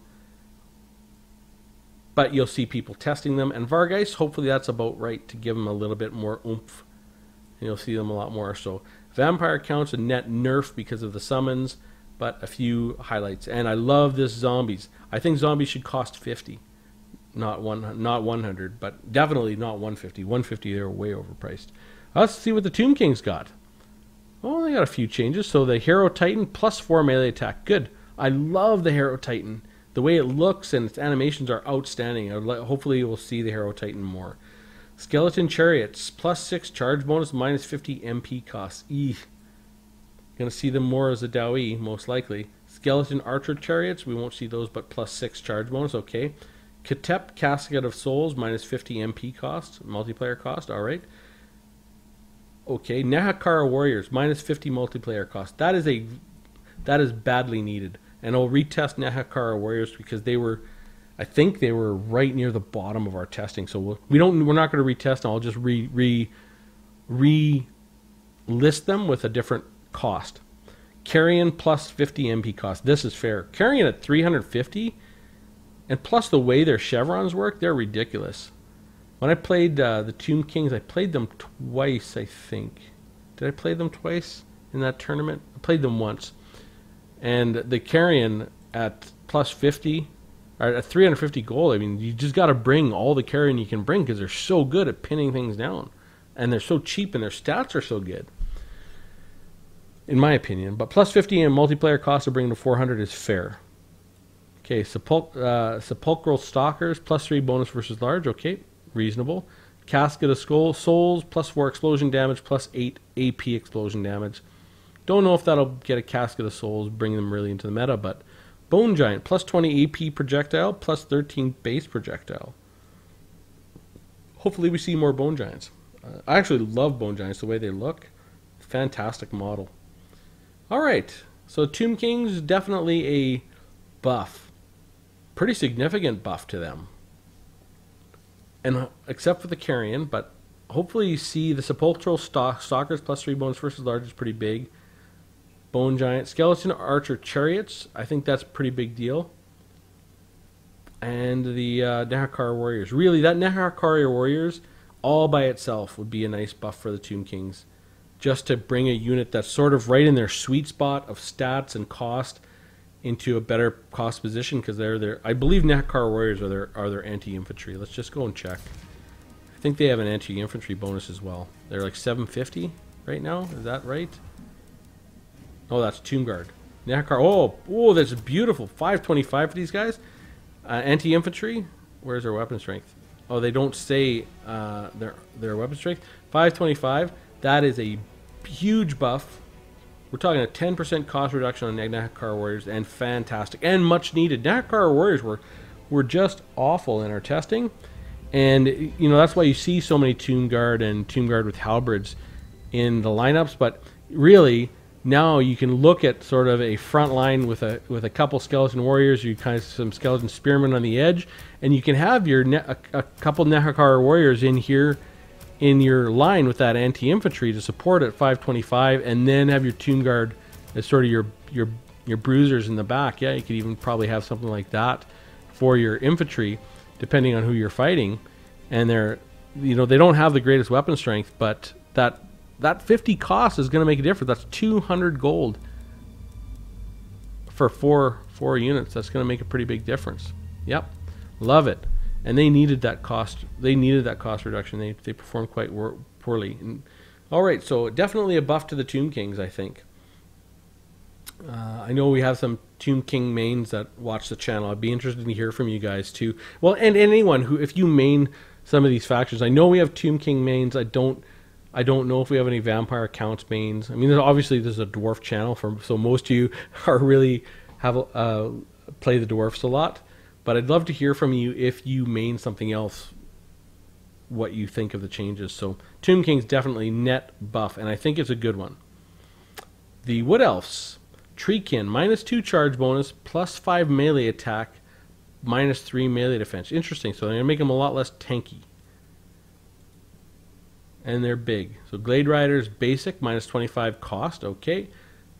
but you'll see people testing them. And Vargeist, hopefully that's about right to give them a little bit more oomph, and you'll see them a lot more. So Vampire counts a net nerf because of the summons, but a few highlights. And I love this zombies. I think zombies should cost 50. Not 100, but definitely not 150. 150, they're way overpriced. Let's see what the Tomb King's got. Oh, they got a few changes. So the Hero Titan, plus 4 melee attack. Good. I love the Hero Titan. The way it looks and its animations are outstanding. Hopefully we'll see the Hero Titan more. Skeleton Chariots, plus 6 charge bonus, minus 50 MP costs. Gonna see them more as a Dowie, most likely. Skeleton Archer Chariots, we won't see those, but +6 charge bonus, okay. Katep Casket of Souls, -50 MP cost, multiplayer cost, alright. Okay, Nehakara Warriors, -50 multiplayer cost. That is badly needed. And I'll retest Nehakara Warriors because I think they were right near the bottom of our testing. So we're not going to retest them. I'll just list them with a different cost. Carrion +50 MP cost. This is fair. Carrion at 350, and plus the way their chevrons work, they're ridiculous. When I played the Tomb Kings, I played them twice, I think. Did I play them twice in that tournament? I played them once. And the Carrion at +50, or at 350 gold, I mean, you just got to bring all the Carrion you can bring because they're so good at pinning things down. And they're so cheap and their stats are so good, in my opinion. But +50 in multiplayer cost of bringing to 400 is fair. Okay, Sepulchral Stalkers, +3 bonus versus large, okay. Reasonable. Casket of Souls, +4 explosion damage, +8 AP explosion damage. Don't know if that'll get a Casket of Souls, bring them really into the meta, but Bone Giant, +20 AP projectile, +13 base projectile. Hopefully we see more Bone Giants. I actually love Bone Giants, the way they look. Fantastic model. Alright, so Tomb Kings, definitely a buff. Pretty significant buff to them. And except for the Carrion, but hopefully you see the Sepulchral Stalkers +3 bonus versus large is pretty big. Bone Giant, Skeleton Archer Chariots, I think that's a pretty big deal. And the Nehakara Warriors. Really, that Nehakara Warriors all by itself would be a nice buff for the Tomb Kings. Just to bring a unit that's sort of right in their sweet spot of stats and cost into a better cost position, because I believe Nehakara Warriors are their anti-infantry. Let's just go and check. I think they have an anti-infantry bonus as well. They're like 750 right now. Is that right? Oh, that's Tomb Guard. Nehakara. Oh, that's beautiful. 525 for these guys. Anti-infantry. Where's their weapon strength? Oh, they don't say their weapon strength. 525. That is a huge buff. We're talking a 10% cost reduction on Nehakara Warriors, and fantastic and much needed. Nehakara Warriors were just awful in our testing, and you know that's why you see so many Tomb Guard and Tomb Guard with halberds in the lineups. But really, now you can look at sort of a front line with a couple skeleton warriors, you kind of some skeleton spearmen on the edge, and you can have a couple Nehakara Warriors in here in your line with that anti-infantry to support at 525, and then have your Tomb Guard as sort of your bruisers in the back. Yeah, you could even probably have something like that for your infantry, depending on who you're fighting. And they're, you know, they don't have the greatest weapon strength, but that 50 cost is going to make a difference. That's 200 gold for four units. That's going to make a pretty big difference. Yep, love it. And they needed that cost. They needed that cost reduction. They performed quite poorly. And, all right, so definitely a buff to the Tomb Kings, I think. I know we have some Tomb King mains that watch the channel. I'd be interested to hear from you guys too. Well, and anyone who, if you main some of these factions, I know we have Tomb King mains. I don't know if we have any Vampire Counts mains. I mean, obviously this is a dwarf channel, so most of you are really play the dwarfs a lot. But I'd love to hear from you if you main something else, what you think of the changes. So Tomb King's definitely net buff, and I think it's a good one. The Wood Elves, Treekin, -2 charge bonus, +5 melee attack, -3 melee defense. Interesting, so they're going to make them a lot less tanky. And they're big. So Glade Riders, basic, -25 cost, okay.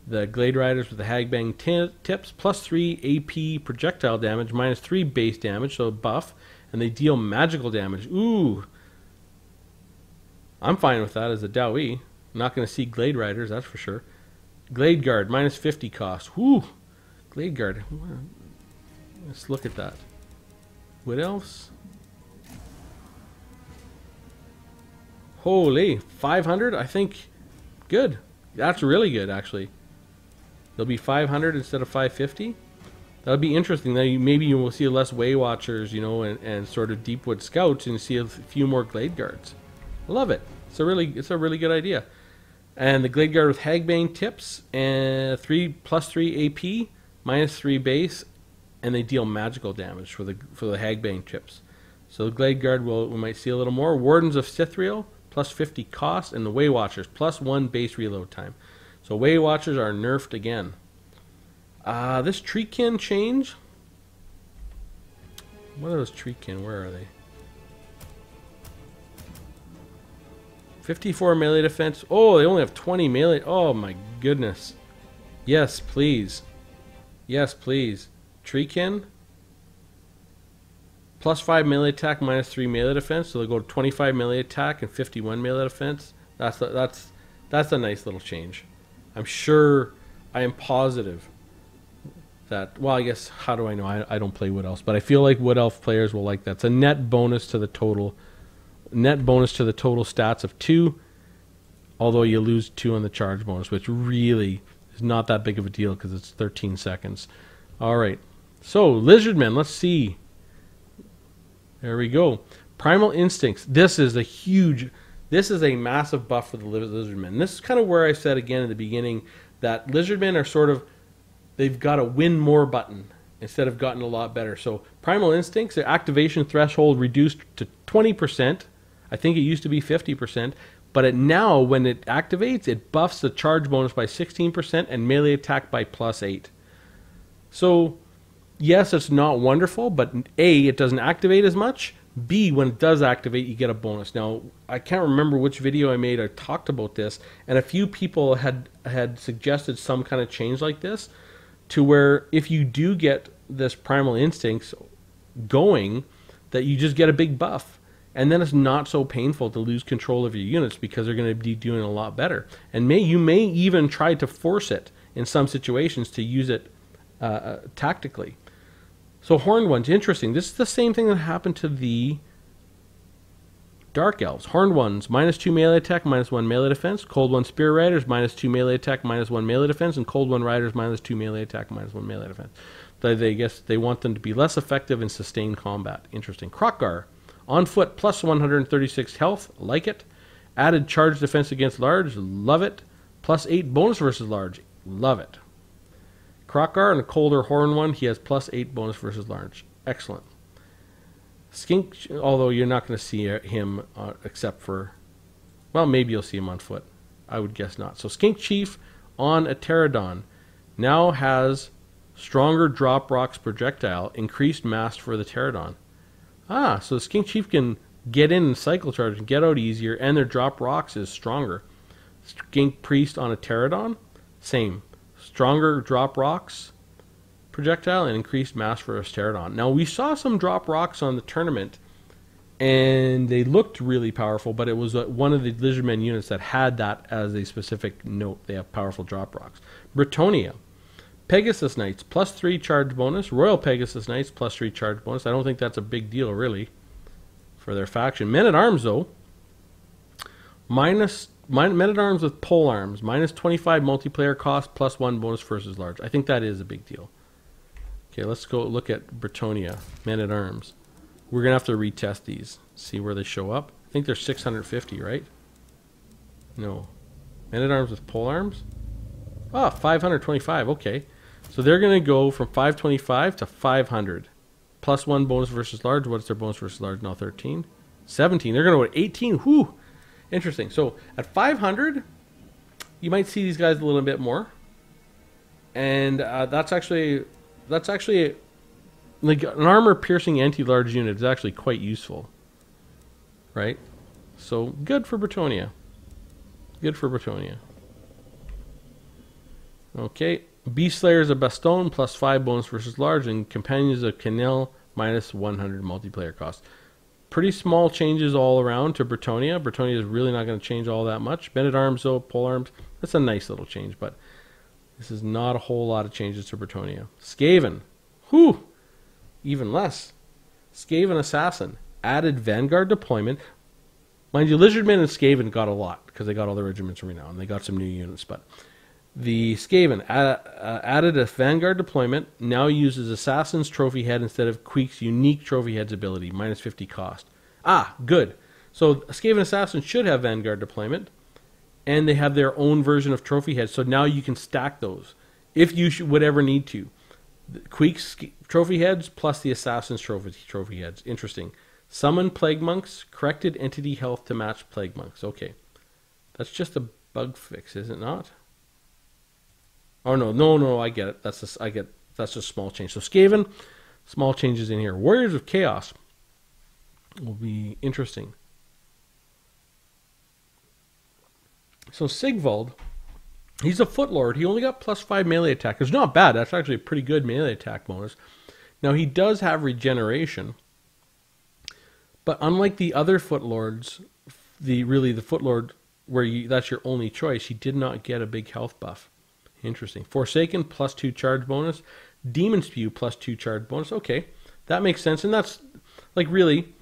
The Glade Riders with the Hagbang tips, +3 AP projectile damage, -3 base damage, so buff, and they deal magical damage. Ooh, I'm fine with that as a Dowie. I'm not going to see Glade Riders, that's for sure. Glade Guard, -50 cost. Whoo, Glade Guard. Let's look at that. What else? Holy, 500, I think. Good. That's really good, actually. They'll be 500 instead of 550. That'll be interesting. Then maybe you will see less Way Watchers, you know, and sort of Deepwood Scouts, and see a few more Glade Guards. I love it. It's a really good idea. And the Glade Guard with Hagbane tips and +3 AP, -3 base, and they deal magical damage for the Hagbane chips. So the Glade Guard we might see a little more. Wardens of Sithriel, +50 cost, and the Way Watchers, +1 base reload time. So Way Watchers are nerfed again. This Treekin change. What are those Treekin? Where are they? 54 melee defense. Oh, they only have 20 melee. Oh my goodness. Yes, please. Yes, please. Treekin. +5 melee attack, -3 melee defense. So they'll go to 25 melee attack and 51 melee defense. That's a nice little change. I'm sure, I am positive that, well, I guess, how do I know? I don't play Wood Elves, but I feel like Wood Elf players will like that. It's a net bonus to the total. Net bonus to the total stats of 2, although you lose 2 on the charge bonus, which really is not that big of a deal because it's 13 seconds. All right, so Lizardmen, let's see. There we go. Primal Instincts. This is a massive buff for the Lizardmen. And this is kind of where I said again in the beginning that Lizardmen are sort of, they've got a win more button instead of gotten a lot better. So Primal Instincts, their activation threshold reduced to 20%. I think it used to be 50%, but now when it activates, it buffs the charge bonus by 16% and melee attack by +8. So yes, it's not wonderful, but A, it doesn't activate as much. B, when it does activate, you get a bonus. Now, I can't remember which video I made. I talked about this, and a few people had suggested some kind of change like this, to where if you do get this Primal Instincts going, that you just get a big buff. And then it's not so painful to lose control of your units because they're going to be doing a lot better. And you may even try to force it in some situations to use it tactically. So Horned Ones, interesting. This is the same thing that happened to the Dark Elves. Horned Ones, -2 melee attack, -1 melee defense. Cold One Spear Riders, -2 melee attack, -1 melee defense. And Cold One Riders, -2 melee attack, -1 melee defense. They guess they want them to be less effective in sustained combat. Interesting. Krokgar. On foot, +136 health, like it. Added charge defense against large, love it. +8 bonus versus large, love it. Krokgar and a colder Horn one, he has +8 bonus versus large, excellent. Skink, although you're not going to see him except for, well, maybe you'll see him on foot. I would guess not. So Skink Chief on a Pterodon now has stronger drop rocks projectile, increased mass for the Pterodon. So the Skink Chief can get in and cycle charge and get out easier, and their drop rocks is stronger. Skink Priest on a Pterodon, same. Stronger drop rocks projectile and increased mass for a Pterodon. Now, we saw some drop rocks on the tournament, and they looked really powerful, but it was one of the Lizardmen units that had that as a specific note. They have powerful drop rocks. Bretonia. Pegasus Knights, +3 charge bonus. Royal Pegasus Knights, +3 charge bonus. I don't think that's a big deal, really, for their faction. Men-at-Arms, though, Men-at-Arms with pole arms, -25 multiplayer cost, +1 bonus versus large. I think that is a big deal. Okay, let's go look at Bretonia, Men-at-Arms. We're going to have to retest these, see where they show up. I think they're 650, right? No. Men-at-Arms with pole arms? 525, okay. So they're going to go from 525 to 500. +1 bonus versus large. What's their bonus versus large now? 13? 17. They're going to go to 18. Whew. Interesting. So at 500, you might see these guys a little bit more. And that's actually like an armor-piercing anti-large unit is actually quite useful. Right? So good for Bretonia. Good for Bretonia. Okay. Beast Slayers of Baston, +5 bonus versus large, and Companions of Canel, -100 multiplayer cost. Pretty small changes all around to Bretonia. Bretonia is really not going to change all that much. Men-at-Arms, though, pole arms, that's a nice little change, but this is not a whole lot of changes to Bretonia. Skaven, whew, even less. Skaven Assassin, added Vanguard deployment. Mind you, Lizardmen and Skaven got a lot because they got all the regiments from now, and they got some new units, but the Skaven added a Vanguard deployment, now uses Assassin's Trophy Head instead of Queek's unique Trophy Head's ability, -50 cost. Good. So Skaven Assassin should have Vanguard deployment, and they have their own version of Trophy Head, so now you can stack those if you would ever need to. Queek's trophy heads plus the Assassin's trophy heads. Interesting. Summon Plague Monks. Corrected entity health to match Plague Monks. Okay. That's just a bug fix, is it not? Oh, no, I get it. That's just small change. So Skaven, small changes in here. Warriors of Chaos will be interesting. So Sigvald, he's a Footlord. He only got +5 melee attack. It's not bad. That's actually a pretty good melee attack bonus. Now, he does have regeneration. But unlike the other Footlords, the Footlord where that's your only choice, he did not get a big health buff. Interesting. Forsaken, +2 charge bonus. Demon Spew, +2 charge bonus. Okay, that makes sense. And that's, like, really,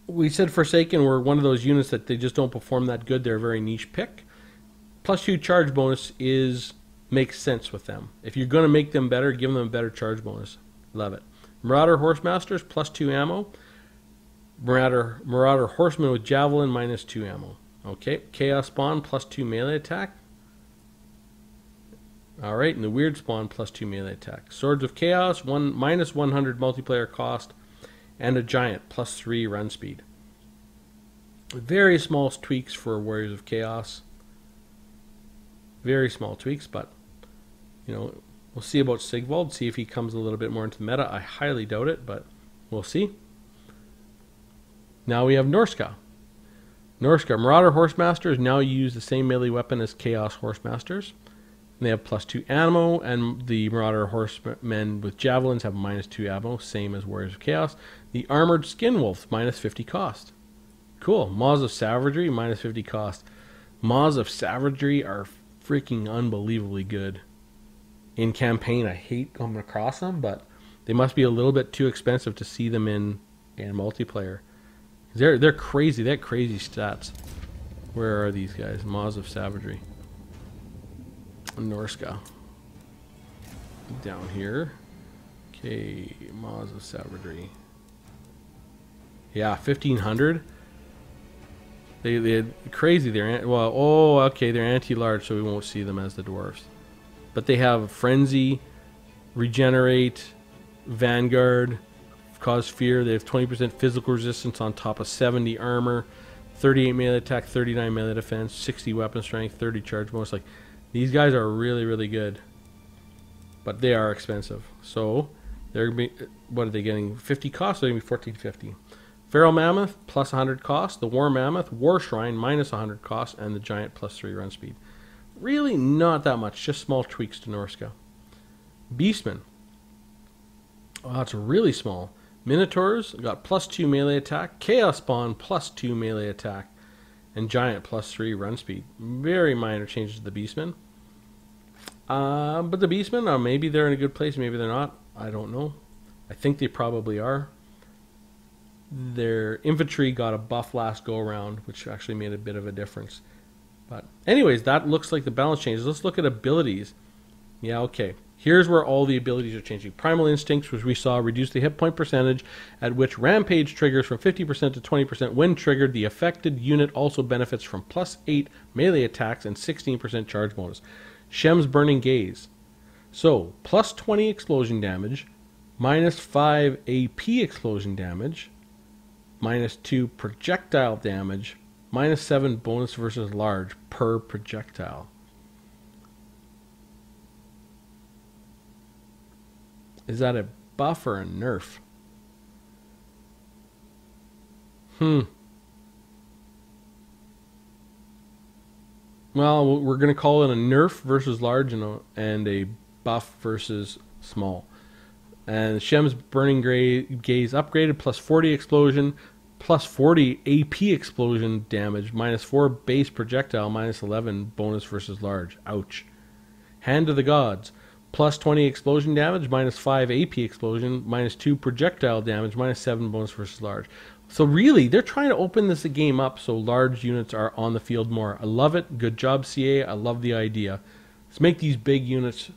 we said Forsaken were one of those units that they just don't perform that good. They're a very niche pick. +2 charge bonus makes sense with them. If you're going to make them better, give them a better charge bonus. Love it. Marauder Horsemasters, +2 ammo. Marauder Horseman with Javelin, -2 ammo. Okay. Chaos Spawn, +2 melee attack. Alright, and the Weird Spawn, +2 melee attack. Swords of Chaos, -100 multiplayer cost. And a Giant, +3 run speed. Very small tweaks for Warriors of Chaos. Very small tweaks, but, we'll see about Sigvald, see if he comes a little bit more into the meta. I highly doubt it, but we'll see. Now we have Norska. Marauder Horsemasters now use the same melee weapon as Chaos Horsemasters. And they have +2 ammo, and the Marauder Horsemen with Javelins have -2 ammo, same as Warriors of Chaos. The Armored Skinwolves, -50 cost. Cool. Maws of Savagery, -50 cost. Maws of Savagery are freaking unbelievably good. In campaign, I hate coming across them, but they must be a little bit too expensive to see them in multiplayer. They're crazy. They have crazy stats. Where are these guys? Maws of Savagery. Norska. Down here. Okay, Maws of Savagery. Yeah, 1,500. They're crazy. They're anti-large, so we won't see them as the dwarves. But they have Frenzy, Regenerate, Vanguard, Cause Fear. They have 20% physical resistance on top of 70 armor, 38 melee attack, 39 melee defense, 60 weapon strength, 30 charge bonus. Like, these guys are really, really good. But they are expensive. So, they're going to be, what are they getting? 50 cost? They're going to be 1450. Feral Mammoth, +100 cost. The War Mammoth, War Shrine, -100 cost. And the Giant, +3 run speed. Really not that much. Just small tweaks to Norska. Beastmen. Oh, that's really small. Minotaurs got +2 melee attack. Chaos Spawn, +2 melee attack. And Giant, +3 run speed. Very minor changes to the Beastmen. But the Beastmen, maybe they're in a good place, maybe they're not. I don't know. I think they probably are. Their infantry got a buff last go around, which actually made a bit of a difference. But anyways, that looks like the balance changes. Let's look at abilities. Yeah, okay. Here's where all the abilities are changing. Primal Instincts, which we saw, reduce the hit point percentage at which Rampage triggers from 50% to 20%. When triggered, the affected unit also benefits from +8 melee attacks and 16% charge bonus. Shem's Burning Gaze. So, +20 explosion damage, -5 AP explosion damage, -2 projectile damage, -7 bonus versus large per projectile. Is that a buff or a nerf? Well, we're going to call it a nerf versus large and a buff versus small. And Shem's Burning Gaze upgraded, +40 explosion, +40 AP explosion damage, -4 base projectile, -11 bonus versus large. Ouch. Hand of the Gods. +20 explosion damage, -5 AP explosion, -2 projectile damage, -7 bonus versus large. So really, they're trying to open this game up so large units are on the field more. I love it. Good job, CA. I love the idea. Let's make these big units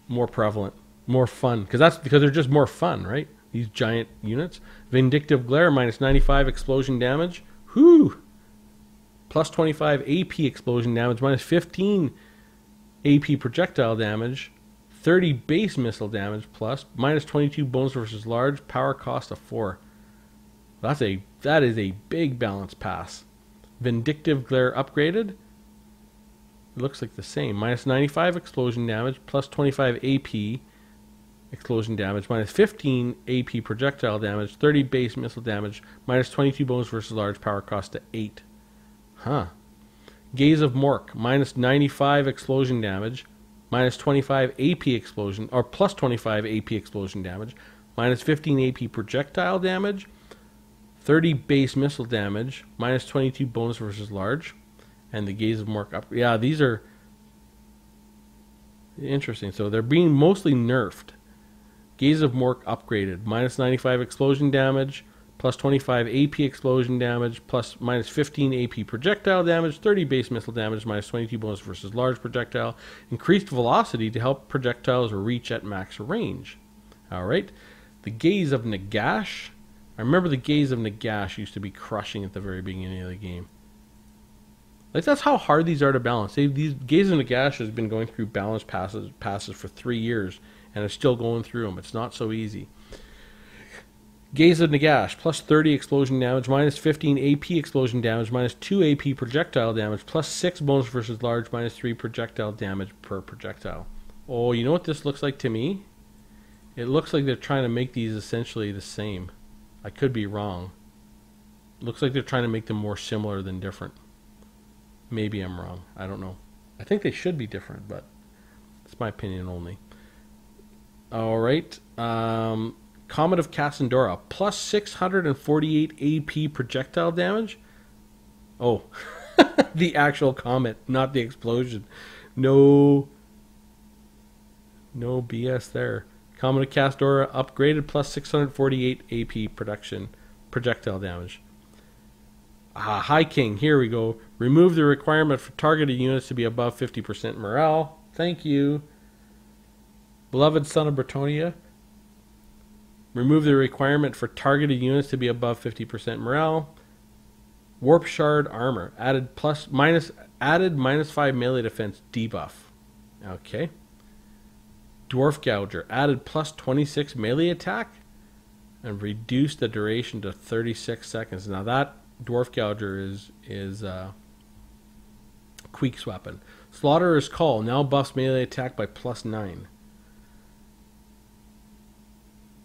more prevalent, more fun. Because they're just more fun, right? These giant units. Vindictive Glare, -95 explosion damage. Whew! +25 AP explosion damage, -15 AP projectile damage, 30 base missile damage plus, minus 22 bonus versus large, power cost of 4. That is a big balance pass. Vindictive Glare upgraded. It looks like the same. Minus 95 explosion damage, plus 25 AP explosion damage, minus 15 AP projectile damage, 30 base missile damage, minus 22 bonus versus large, power cost to 8. Huh. Gaze of Mork, minus 95 explosion damage, minus 25 AP explosion, or plus 25 AP explosion damage, minus 15 AP projectile damage, 30 base missile damage, minus 22 bonus versus large, and the Gaze of Mork up. Yeah, these are interesting. So they're being mostly nerfed. Gaze of Mork upgraded, minus 95 explosion damage, plus 25 AP explosion damage, plus minus 15 AP projectile damage, 30 base missile damage, minus 22 bonus versus large projectile, increased velocity to help projectiles reach at max range. Alright, the Gaze of Nagash. I remember the Gaze of Nagash used to be crushing at the very beginning of the game. Like, that's how hard these are to balance. These Gaze of Nagash has been going through balance passes for 3 years, and it's still going through them. It's not so easy. Gaze of Nagash, plus 30 explosion damage, minus 15 AP explosion damage, minus 2 AP projectile damage, plus 6 bonus versus large, minus 3 projectile damage per projectile. Oh, you know what this looks like to me? It looks like they're trying to make these essentially the same. I could be wrong. Looks like they're trying to make them more similar than different. Maybe I'm wrong. I don't know. I think they should be different, but it's my opinion only. Alright. Comet of Cassandra, plus 648 AP projectile damage. Oh, the actual comet, not the explosion. No BS there. Comet of Cassandra upgraded, plus 648 AP projectile damage. High King, here we go. Remove the requirement for targeted units to be above 50% morale. Thank you. Beloved Son of Bretonia. Remove the requirement for targeted units to be above 50% morale. Warp Shard armor. Added minus 5 melee defense debuff. Okay. Dwarf Gouger. Added plus 26 melee attack. And reduced the duration to 36 seconds. Now that Dwarf Gouger is Queek's weapon. Slaughterer's Call. Now buffs melee attack by plus 9.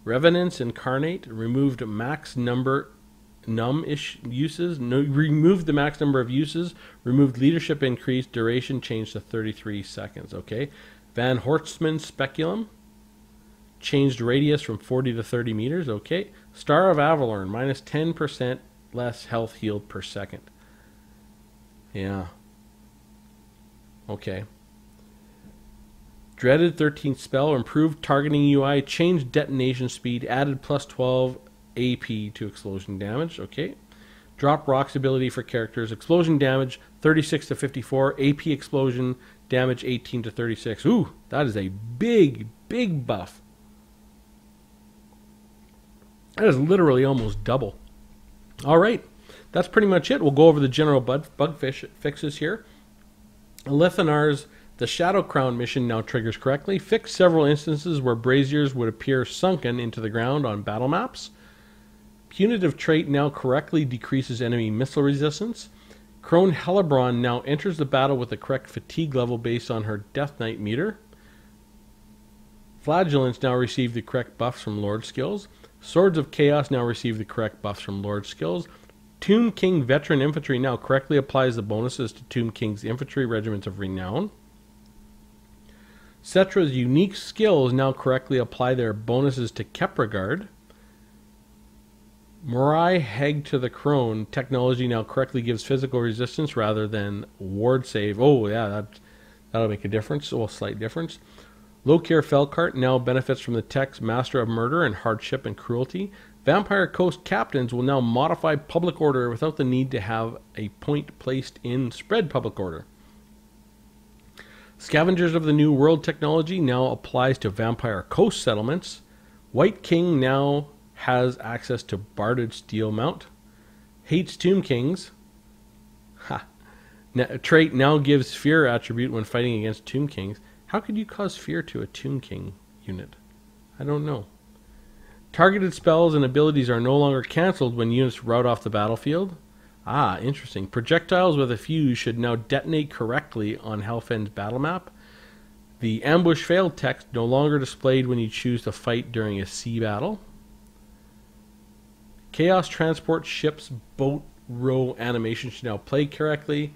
Revenants Incarnate, removed max number uses. Removed the max number of uses. Removed leadership increase. Duration changed to 33 seconds. Okay. Van Horstman Speculum, changed radius from 40 to 30 meters. Okay. Star of Avalorn, minus 10% less health healed per second. Yeah. Okay. Dreaded 13th spell, improved targeting UI, changed detonation speed, added plus 12 AP to explosion damage. Okay. Drop rocks ability for characters. Explosion damage 36 to 54. AP explosion damage 18 to 36. Ooh, that is a big buff. That is literally almost double. Alright, that's pretty much it. We'll go over the general bug fixes here. Lithanar's The Shadow Crown mission now triggers correctly. Fix several instances where braziers would appear sunken into the ground on battle maps. Punitive trait now correctly decreases enemy missile resistance. Crone Hellebron now enters the battle with the correct fatigue level based on her Death Knight meter. Flagellants now receive the correct buffs from Lord skills. Swords of Chaos now receive the correct buffs from Lord skills. Tomb King Veteran Infantry now correctly applies the bonuses to Tomb King's Infantry Regiment of Renown. Cetra's unique skills now correctly apply their bonuses to Kepragard. Morai Heg to the Crone technology now correctly gives physical resistance rather than ward save. Oh yeah, that'll make a difference, well, a slight difference. Lokir Felcart now benefits from the techs Master of Murder and Hardship and Cruelty. Vampire Coast Captains will now modify public order without the need to have a point placed in spread public order. Scavengers of the New World technology now applies to Vampire Coast settlements. White King now has access to Barded Steel Mount. Hates Tomb Kings. Trait now gives Fear attribute when fighting against Tomb Kings. How could you cause fear to a Tomb King unit? I don't know. Targeted spells and abilities are no longer cancelled when units rout off the battlefield. Ah, interesting. Projectiles with a fuse should now detonate correctly on Helfen's battle map. The ambush failed text no longer displayed when you choose to fight during a sea battle. Chaos transport ships boat row animation should now play correctly.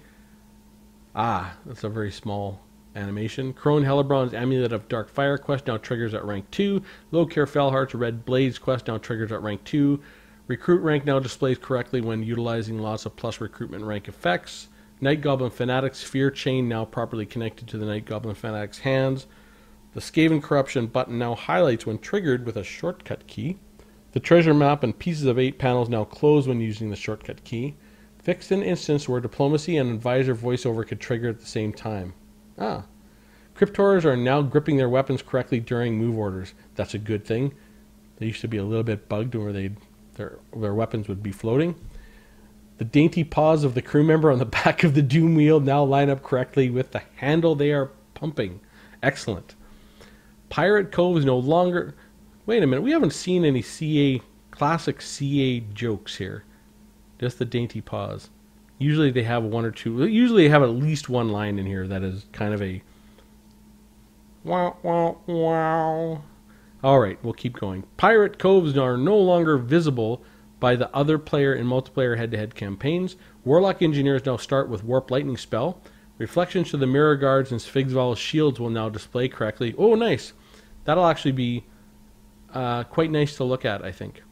Ah, that's a very small animation. Crone Hellebrand's Amulet of Dark Fire quest now triggers at rank 2. Lokir Felhart's Red Blades quest now triggers at rank 2. Recruit rank now displays correctly when utilizing lots of plus recruitment rank effects. Night Goblin Fanatic's Fear Chain now properly connected to the Night Goblin Fanatic's hands. The Skaven Corruption button now highlights when triggered with a shortcut key. The treasure map and pieces of 8 panels now close when using the shortcut key. Fixed an instance where diplomacy and advisor voiceover could trigger at the same time. Ah. Cryptors are now gripping their weapons correctly during move orders. That's a good thing. They used to be a little bit bugged where their weapons would be floating. The dainty paws of the crew member on the back of the Doom wheel now line up correctly with the handle they are pumping. Excellent. Pirate Cove is no longer... Wait a minute, we haven't seen any classic CA jokes here. Just the dainty paws. Usually they have one or two... Usually they have at least one line in here that is kind of a... Wow, wow, wow. Alright, we'll keep going. Pirate Coves are no longer visible by the other player in multiplayer head-to-head campaigns. Warlock engineers now start with Warp Lightning spell. Reflections to the Mirror Guards and Sfigsval's shields will now display correctly. Oh, nice. That'll actually be quite nice to look at, I think.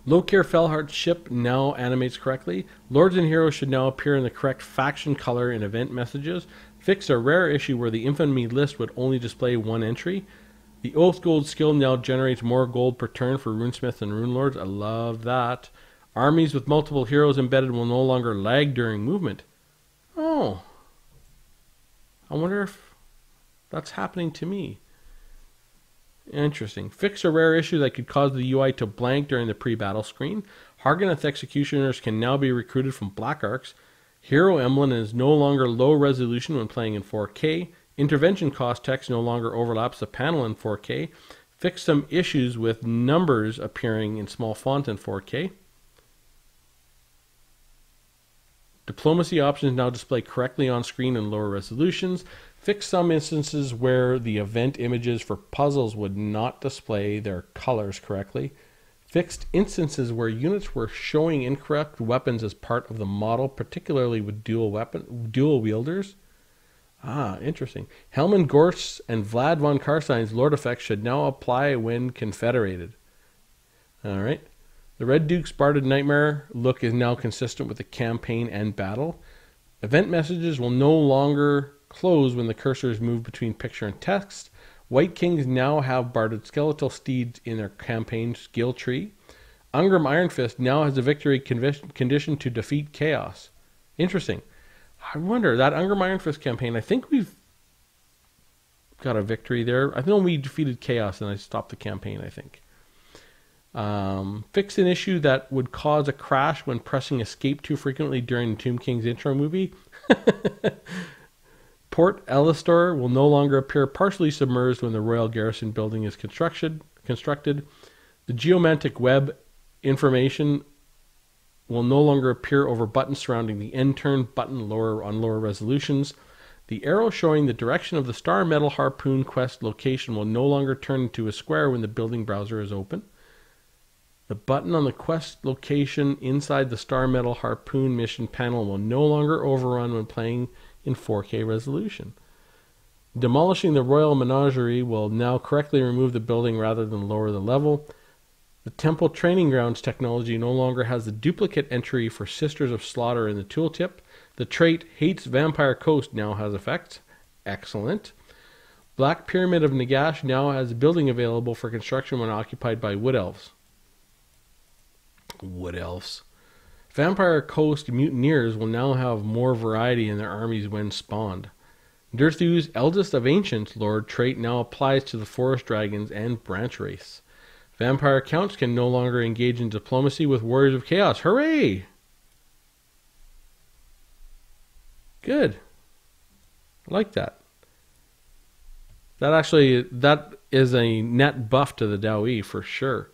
Lokir Felhart's ship now animates correctly. Lords and heroes should now appear in the correct faction color in event messages. Fix a rare issue where the infamy list would only display one entry. The Oath Gold skill now generates more gold per turn for runesmiths and rune lords. I love that. Armies with multiple heroes embedded will no longer lag during movement. Oh. I wonder if that's happening to me. Interesting. Fix a rare issue that could cause the UI to blank during the pre-battle screen. Harganeth executioners can now be recruited from Black Arcs. Hero emblem is no longer low resolution when playing in 4K. Intervention cost text no longer overlaps the panel in 4K. Fix some issues with numbers appearing in small font in 4K. Diplomacy options now display correctly on screen in lower resolutions. Fix some instances where the event images for puzzles would not display their colors correctly. Fixed instances where units were showing incorrect weapons as part of the model, particularly with dual wielders. Ah, interesting. Helman Gorst and Vlad von Karstein's Lord effects should now apply when confederated. Alright. The Red Duke's Barded Nightmare look is now consistent with the campaign and battle. Event messages will no longer close when the cursor is moved between picture and text. White Kings now have Barded Skeletal Steeds in their campaign skill tree. Ungram Iron Fist now has a victory condition to defeat chaos. Interesting. I wonder, that Ungram Iron Fist campaign, I think we've got a victory there. I know we defeated chaos and I stopped the campaign, I think. Fix an issue that would cause a crash when pressing escape too frequently during Tomb King's intro movie. Port Elistor will no longer appear partially submerged when the Royal Garrison building is constructed. The geomantic web information will no longer appear over buttons surrounding the end turn button on lower resolutions. The arrow showing the direction of the Star Metal Harpoon quest location will no longer turn into a square when the building browser is open. The button on the quest location inside the Star Metal Harpoon mission panel will no longer overrun when playing in 4K resolution. Demolishing the Royal Menagerie will now correctly remove the building rather than lower the level. The Temple Training Grounds technology no longer has the duplicate entry for Sisters of Slaughter in the tooltip. The trait Hates Vampire Coast now has effects. Excellent. Black Pyramid of Nagash now has a building available for construction when occupied by Wood Elves. Wood Elves. Vampire Coast mutineers will now have more variety in their armies when spawned. Durthu's Eldest of Ancients Lord trait now applies to the Forest Dragons and Branch Wraiths. Vampire Counts can no longer engage in diplomacy with Warriors of Chaos. Hooray! Good. I like that. That is a net buff to the Dowie for sure.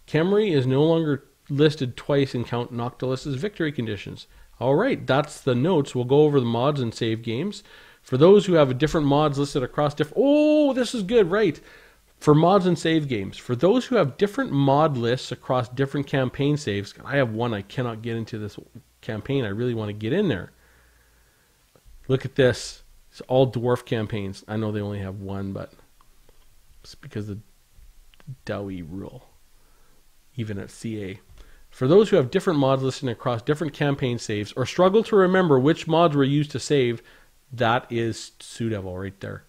Khemri is no longer listed twice in Count Noctilus's victory conditions. All right, that's the notes. We'll go over the mods and save games. For those who have different mods listed across different... Oh, this is good, right. For mods and save games. For those who have different mod lists across different campaign saves. I have one I cannot get into this campaign. I really want to get in there. Look at this. It's all dwarf campaigns. I know they only have one, but it's because of the Dowie rule. Even at CA. For those who have different mods listed across different campaign saves or struggle to remember which mods were used to save, that is Sioux Devil right there.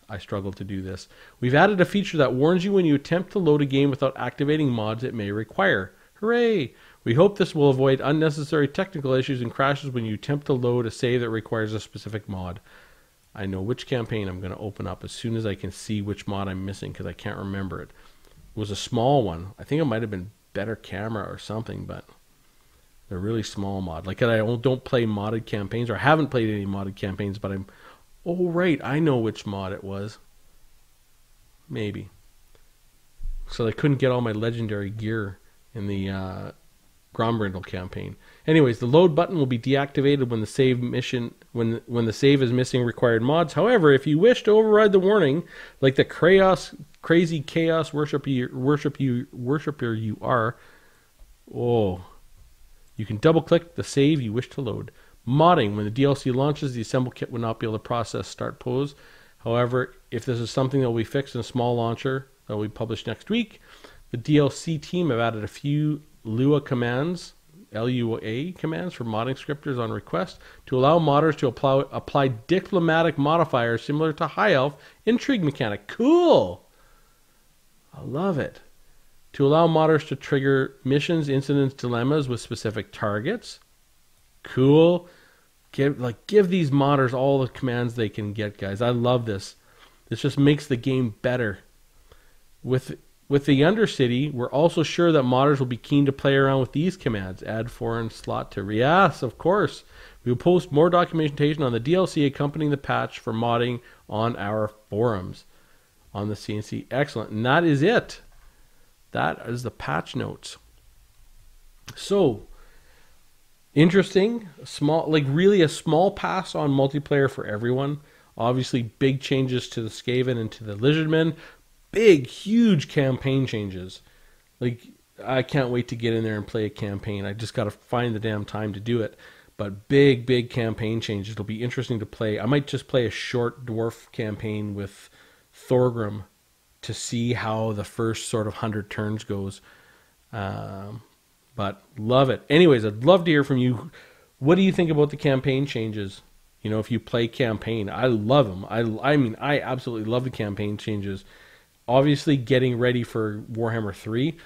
I struggle to do this. We've added a feature that warns you when you attempt to load a game without activating mods it may require. Hooray! We hope this will avoid unnecessary technical issues and crashes when you attempt to load a save that requires a specific mod. I know which campaign I'm going to open up as soon as I can see which mod I'm missing because I can't remember it. It was a small one. I think it might have been Better Camera or something, but they're really small mod. Like I don't play modded campaigns, or I haven't played any modded campaigns, but I'm... Oh, right, I know which mod it was. Maybe. So I couldn't get all my legendary gear in the Grombrindle campaign. Anyways, the load button will be deactivated when the save mission when the save is missing required mods. However, if you wish to override the warning, like the crazy chaos worshiper you are, you can double click the save you wish to load. Modding. When the DLC launches, the assemble kit will not be able to process start pose. However, if this is something that will be fixed in a small launcher that will be published next week, the DLC team have added a few Lua commands, LUA commands for modding scripters on request to allow modders to apply diplomatic modifiers similar to High Elf intrigue mechanic. Cool! I love it. To allow modders to trigger missions, incidents, dilemmas with specific targets. Cool. Give these modders all the commands they can get, guys. I love this. This just makes the game better. With the Undercity, we're also sure that modders will be keen to play around with these commands. Add foreign slot to... Yes, of course. We will post more documentation on the DLC accompanying the patch for modding on our forums on the CNC. Excellent. And that is it. That is the patch notes. So... interesting, really a small pass on multiplayer for everyone. Obviously, big changes to the Skaven and to the Lizardmen. Big, huge campaign changes. I can't wait to get in there and play a campaign. I just got to find the damn time to do it. But big campaign changes. It'll be interesting to play. I might just play a short dwarf campaign with Thorgrim to see how the first sort of 100 turns goes. But love it. Anyways, I'd love to hear from you. What do you think about the campaign changes? You know, if you play campaign, I love them. I mean, I absolutely love the campaign changes. Obviously, getting ready for Warhammer 3.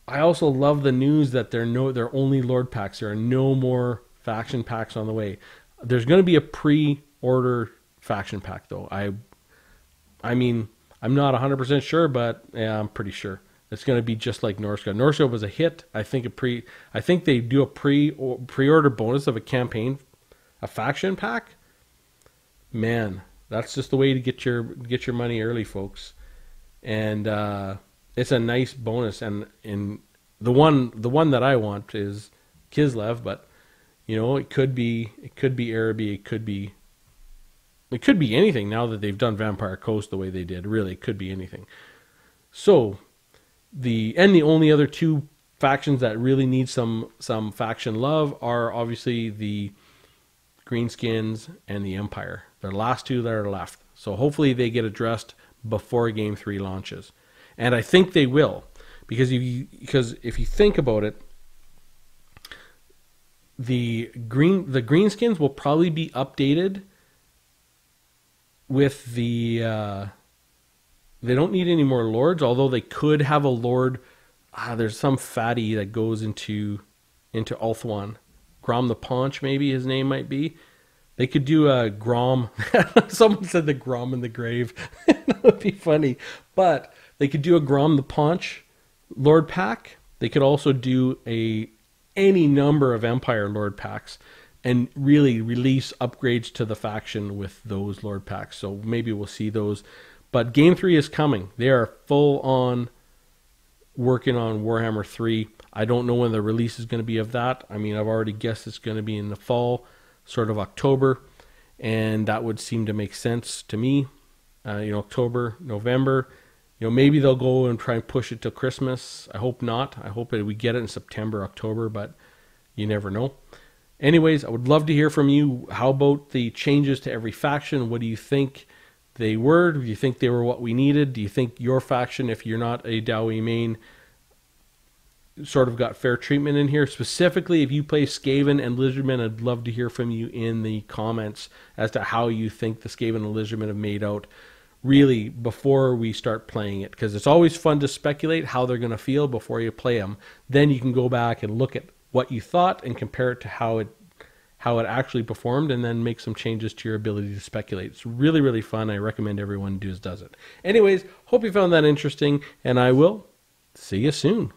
I also love the news that there are only Lord packs. There are no more faction packs on the way. There's going to be a pre-order faction pack, though. I mean, I'm not 100% sure, but yeah, I'm pretty sure. It's going to be just like Norsca. Norsca was a hit. I think they do a pre-order bonus of a campaign, a faction pack. Man, that's just the way to get your money early, folks. And it's a nice bonus. And in the one that I want is Kislev, but you know, it could be Araby, it could be anything. Now that they've done Vampire Coast the way they did, really, it could be anything. So. The only other two factions that really need some faction love are obviously the Greenskins and the Empire. They're the last two that are left. So hopefully they get addressed before Game 3 launches. And I think they will. Because if you think about it, the Greenskins will probably be updated with the... They don't need any more lords, although they could have a lord. There's some fatty that goes into Ulthuan. Grom the Paunch, maybe his name might be. They could do a Grom. Someone said the Grom in the grave. That would be funny. But they could do a Grom the Paunch lord pack. They could also do any number of Empire lord packs and really release upgrades to the faction with those lord packs. So maybe we'll see those. But Game 3 is coming. They are full on working on Warhammer 3. I don't know when the release is going to be of that. I mean, I've already guessed it's going to be in the fall, sort of October, and that would seem to make sense to me. October, November. Maybe they'll go and try and push it till Christmas. I hope not. I hope that we get it in September, October, but you never know. Anyways, I would love to hear from you. How about the changes to every faction? What do you think they were? Do you think they were what we needed? Do you think your faction, if you're not a Dowie main, sort of got fair treatment in here? Specifically, if you play Skaven and Lizardmen, I'd love to hear from you in the comments as to how you think the Skaven and Lizardmen have made out really before we start playing it, because it's always fun to speculate how they're going to feel before you play them. Then you can go back and look at what you thought and compare it to how it actually performed, and then make some changes to your ability to speculate. It's really, really fun. I recommend everyone does it. Anyways, hope you found that interesting, and I will see you soon.